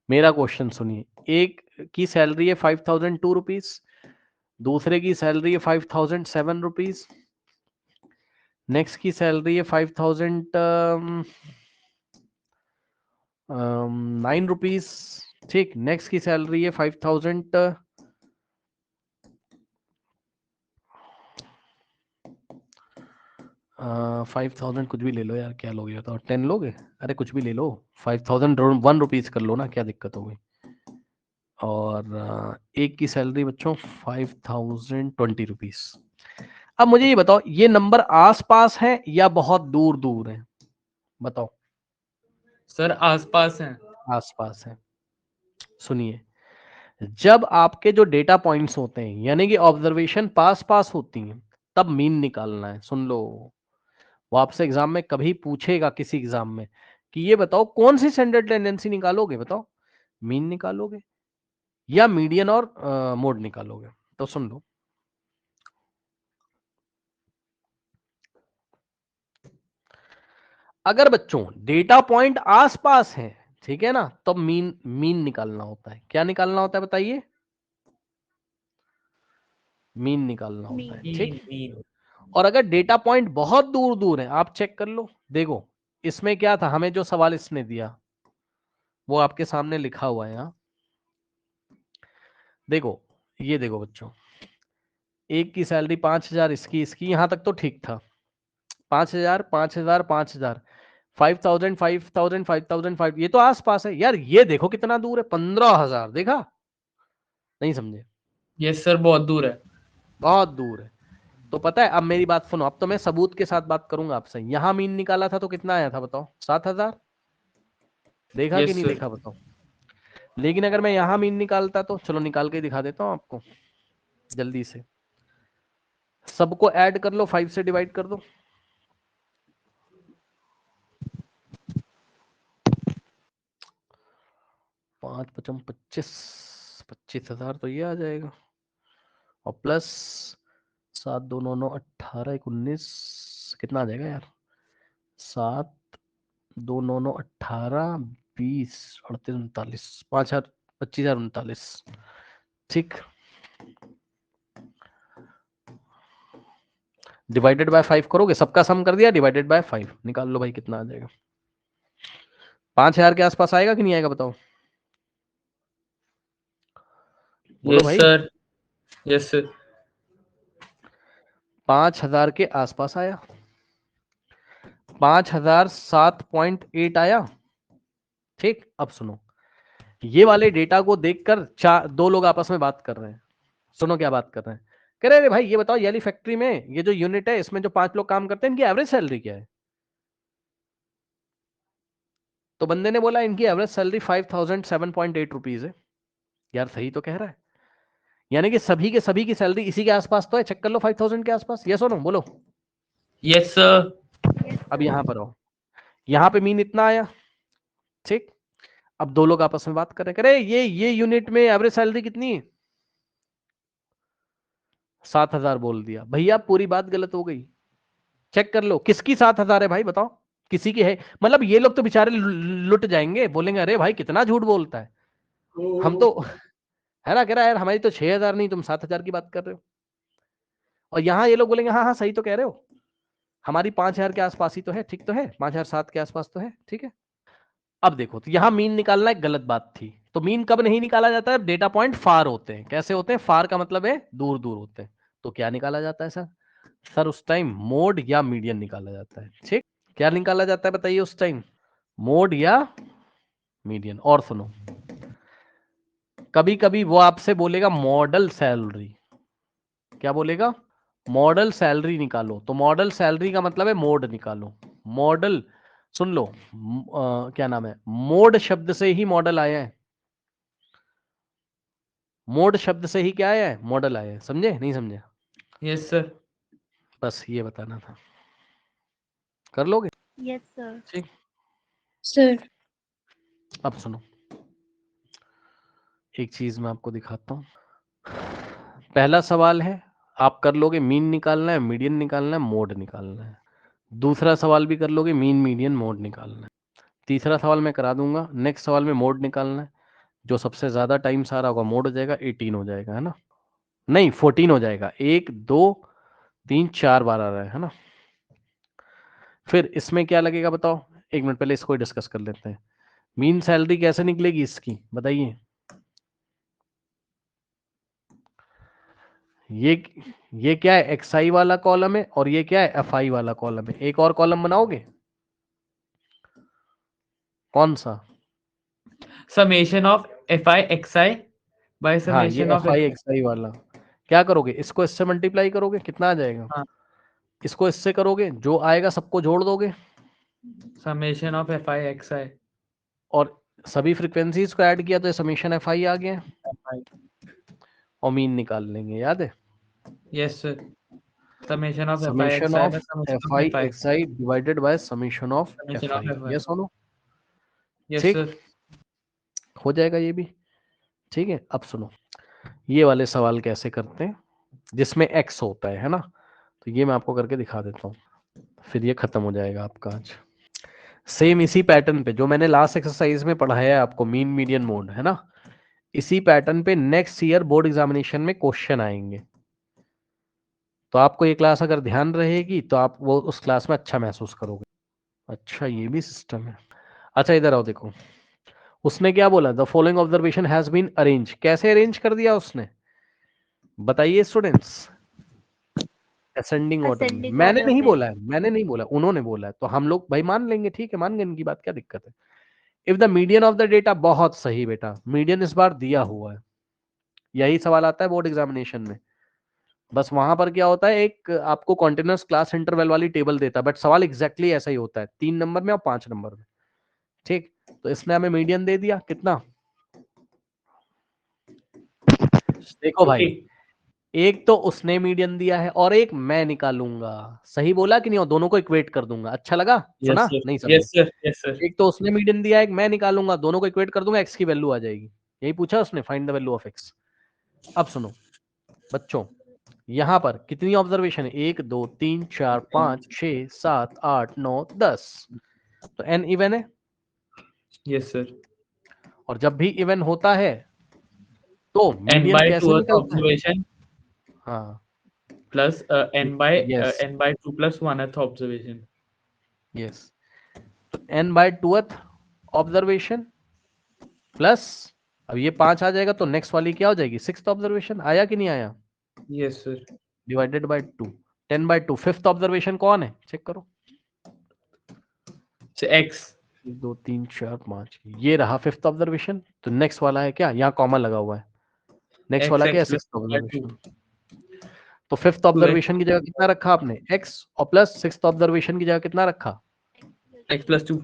मेरा क्वेश्चन सुनिए। एक की सैलरी है 5002 रुपीज, दूसरे की सैलरी है 5007 रुपीज, नेक्स्ट की सैलरी है 5009 रुपीज, ठीक। नेक्स्ट की सैलरी है 5000 कुछ भी ले लो यार, क्या लोगे बताओ, 10 लोगे, अरे कुछ भी ले लो, 5001 रुपीज कर लो ना, क्या दिक्कत हो गई। और एक की सैलरी बच्चों 5020 रुपीज। अब मुझे ये बताओ, ये नंबर आस पास है या बहुत दूर दूर है, बताओ। सर आसपास हैं। आस पास है। सुनिए, जब आपके जो डेटा पॉइंट्स होते हैं, यानी कि ऑब्जर्वेशन पास पास होती हैं, तब मीन निकालना है। सुन लो, वो आपसे एग्जाम में कभी पूछेगा, किसी एग्जाम में, कि ये बताओ कौन सी स्टैंडर्ड टेंडेंसी निकालोगे, बताओ, मीन निकालोगे या मीडियन और मोड निकालोगे। तो सुन लो, अगर बच्चों डेटा पॉइंट आसपास है, ठीक है ना, तो मीन मीन निकालना होता है। क्या निकालना होता है बताइए, मीन निकालना होता है, ठीक। मीन। और अगर डेटा पॉइंट बहुत दूर दूर है, आप चेक कर लो, देखो इसमें क्या था, हमें जो सवाल इसने दिया वो आपके सामने लिखा हुआ है यहाँ, देखो, ये देखो बच्चों, एक की सैलरी 5000, इसकी इसकी, यहां तक तो ठीक था। 5000 5000 5000, 5000 5000 5005, ये तो आसपास है यार। ये देखो कितना दूर है, 15000, देखा, नहीं समझे, यस सर बहुत दूर है। बहुत दूर है। तो पता है, अब मेरी बात सुनो, अब तो मैं सबूत के साथ बात करूंगा आपसे। यहां मीन निकाला था तो कितना आया था बताओ, 7000, देखा कि यस नहीं सर। देखा बताओ। लेकिन अगर मैं यहां मीन निकालता, तो चलो निकाल के दिखा देता हूं आपको जल्दी से। सबको ऐड कर लो, 5 से डिवाइड कर दो, 5 पचम 25, 25,000 तो ये आ जाएगा, और प्लस 7 2 9 9 18 1 19, कितना आ जाएगा यार, 7 2 9 9 18 20 38 39, 5,000 25,039, ठीक। डिवाइडेड बाय 5 करोगे, सबका सम कर दिया, डिवाइडेड बाय 5 निकाल लो भाई, कितना आ जाएगा। 5,000 के आसपास आएगा कि नहीं आएगा बताओ, बोलो यस भाई। सर। Yes sir. 5,000 के आसपास आया। 5007.8 आया। ठीक, अब सुनो, ये वाले डेटा को देखकर दो लोग आपस में बात कर रहे हैं। सुनो क्या बात कर रहे हैं। कह रहे भाई ये बताओ, ये फैक्ट्री में ये जो यूनिट है इसमें जो 5 लोग काम करते हैं इनकी एवरेज सैलरी क्या है। तो बंदे ने बोला इनकी एवरेज सैलरी 5007.8 रुपीज है। यार सही तो कह रहा है, यानी कि सभी के सभी की सैलरी इसी के आसपास तो है। चेक कर लो 5000 के आसपास। यस और नो बोलो। Yes sir. अब यहां पर आओ, यहां पे मीन इतना आया। ठीक, अब दो लोग आपस में बात कर रहे, करे ये यूनिट में एवरेज सैलरी कितनी है, 7000 बोल दिया। भैया पूरी बात गलत हो गई। चेक कर लो किसकी 7000 है भाई बताओ, किसी की है। मतलब ये लोग तो बेचारे लुट जाएंगे, बोलेंगे अरे भाई कितना झूठ बोलता है, हम तो है ना। कह रहा है यार हमारी तो 6000 नहीं, तुम 7000 की बात कर रहे हो। और यहाँ ये लोग बोलेंगे हाँ हाँ सही तो कह रहे हो, हमारी 5000 के आसपास ही तो है। ठीक तो है, 5007 के आसपास तो है। ठीक है, अब देखो तो यहाँ मीन निकालना एक गलत बात थी। तो मीन कब नहीं निकाला जाता है, डेटा पॉइंट फार होते हैं। कैसे होते हैं, फार का मतलब है दूर दूर होते हैं। तो क्या निकाला जाता है सर उस टाइम मोड या मीडियन निकाला जाता है। ठीक, क्या निकाला जाता है बताइए उस टाइम, मोड या मीडियन। और सुनो, कभी कभी वो आपसे बोलेगा मॉडल सैलरी। क्या बोलेगा, मॉडल सैलरी निकालो। तो मॉडल सैलरी का मतलब है मोड निकालो। मॉडल सुन लो, क्या नाम है, मोड शब्द से ही मॉडल आया है। मोड शब्द से ही क्या आया है, मॉडल आया है। समझे नहीं समझे। Yes sir. बस ये बताना था, कर लोगे। Yes sir. ठीक, सर अब सुनो, एक चीज मैं आपको दिखाता हूं। पहला सवाल है, आप कर लोगे, मीन निकालना है, मीडियन निकालना है, मोड निकालना है। दूसरा सवाल भी कर लोगे, मीन मीडियन मोड निकालना है। तीसरा सवाल मैं करा दूंगा, नेक्स्ट सवाल में मोड निकालना है। जो सबसे ज्यादा टाइम सारा होगा मोड हो जाएगा, 18 हो जाएगा, है ना, नहीं 14 हो जाएगा। 1 2 3 4 बार आ रहा है ना। फिर इसमें क्या लगेगा बताओ, एक मिनट पहले इसको डिस्कस कर लेते हैं। मीन सैलरी कैसे निकलेगी इसकी बताइए। ये क्या है, एक्सआई वाला कॉलम है और ये क्या है, एफआई वाला कॉलम है। एक और कॉलम बनाओगे, कौन सा, summation of F I X I by हाँ ये समेशन ऑफ एफआई एक्सआई वाला। क्या करोगे, इसको इससे मल्टीप्लाई करोगे, कितना आ जाएगा, हाँ। इसको इससे करोगे, जो आएगा सबको जोड़ दोगे summation of F I X I और सभी फ्रीक्वेंसीज को ऐड किया तो समीशन एफआई आ गया और मीन निकाल लेंगे। याद है, yes sir. Summation of F I summation x I of by summation of FI F I XI divided by summation of summation of FI. F I. Yes और no, yes ठीक sir. हो जाएगा ये भी। ठीक है, अब सुनो, ये वाले सवाल कैसे करते हैं जिसमें एक्स होता है ना। तो ये मैं आपको करके दिखा देता हूँ, फिर ये खत्म हो जाएगा आपका आज। सेम इसी पैटर्न पे जो मैंने लास्ट एक्सरसाइज में पढ़ाया है आपको, मीन मीडियन मोड, है ना, इसी पैटर्न पे नेक्स्ट ईयर बोर्ड एग्जामिनेशन में क्वेश्चन आएंगे। तो आपको ये क्लास अगर ध्यान रहेगी तो आप वो उस क्लास में अच्छा महसूस करोगे। अच्छा ये भी सिस्टम है। अच्छा इधर आओ, देखो उसने क्या बोला, the following observation has been arrange. कैसे अरेंज कर दिया उसने बताइए स्टूडेंट्स, असेंडिंग ऑर्डर में। Ascending मैंने order नहीं में। बोला है, मैंने नहीं बोला, उन्होंने बोला है। तो हम लोग भाई मान लेंगे, ठीक है मान गए, इनकी बात क्या दिक्कत है। If the median of the data, बहुत सही बेटा, मीडियन इस बार दिया हुआ है। यही सवाल आता है बोर्ड एग्जामिनेशन में। बस वहां पर क्या होता है, एक आपको कॉन्टिन्यूअस क्लास इंटरवल वाली टेबल देता है, बट सवाल एग्जैक्टली ऐसा ही होता है, 3 नंबर में और 5 नंबर में। ठीक, तो इसने हमें मीडियन दे दिया कितना, देखो भाई, एक तो उसने मीडियन दिया है और एक मैं निकालूंगा। सही बोला कि नहीं, और दोनों को इक्वेट कर दूंगा। अच्छा लगा, सुना नहीं समझे। Yes sir. Yes sir. एक तो उसने मीडियन दिया है, एक मैं निकालूंगा, दोनों को इक्वेट कर दूंगा, एक्स की वैल्यू आ जाएगी। यही पूछा उसने, find the value of x. अब सुनो बच्चों, यहां पर कितनी ऑब्जर्वेशन है, 1 2 3 4 5 6 7 8 9 10। तो n इवन है, यस सर। और जब भी इवन होता है तो n मीडियन by कैसे 2 निकलता है। observation हाँ plus n by yes n by 2 plus 1th observation. Yes, तो n by 2th observation plus, अब ये 5 आ जाएगा तो नेक्स्ट वाली क्या हो जाएगी, 6th ऑब्जर्वेशन। आया कि नहीं आया, Yes sir. Divided by 2, 10 by 2। 5th observation कौन है, चेक करो, x 1 2 3 4 5 ये रहा फिफ्थ ऑब्जर्वेशन। तो नेक्स्ट वाला है क्या, यहाँ कॉमन लगा हुआ है, नेक्स्ट वाला क्या है, x plus सिक्स्थ ऑब्जर्वेशन। 2 तो फिफ्थ ऑब्जर्वेशन की जगह कितना रखा आपने, x, और प्लस सिक्स्थ ऑब्जर्वेशन की जगह कितना रखा, x plus 2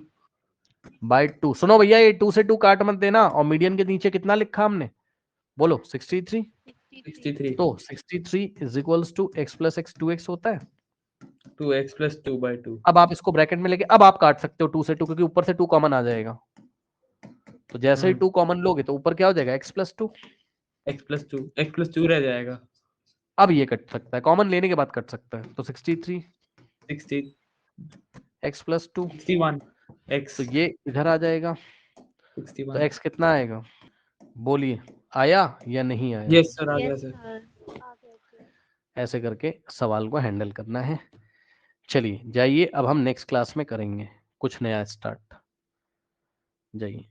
बाय 2। सुनो भैया, ये 2 से 2 काट मत देना, और मीडियन के नीचे कितना लिखा हमने, बोलो 63। 63 तो 63 is equals to x plus x 2x होता है। 2x plus 2 by 2 अब आप इसको ब्रैकेट में लेके अब आप काट सकते हो 2 से 2, क्योंकि ऊपर से 2 कॉमन आ जाएगा। तो जैसे ही 2 कॉमन लोगे तो ऊपर क्या हो जाएगा, x प्लस 2। x plus 2 रह जाएगा। अब ये कट सकता है, कॉमन लेने के बाद कट सकता है। तो 63 60 x प्लस 2, 61 x तो ये इधर आ जाएगा। तो 61 x कितना आएगा, बोलिए, आया या नहीं आया। यस सर, आ गया Yes, सर। sir. आ गया sir. ऐसे करके सवाल को हैंडल करना है। चलिए जाइए, अब हम नेक्स्ट क्लास में करेंगे कुछ नया स्टार्ट। जाइए।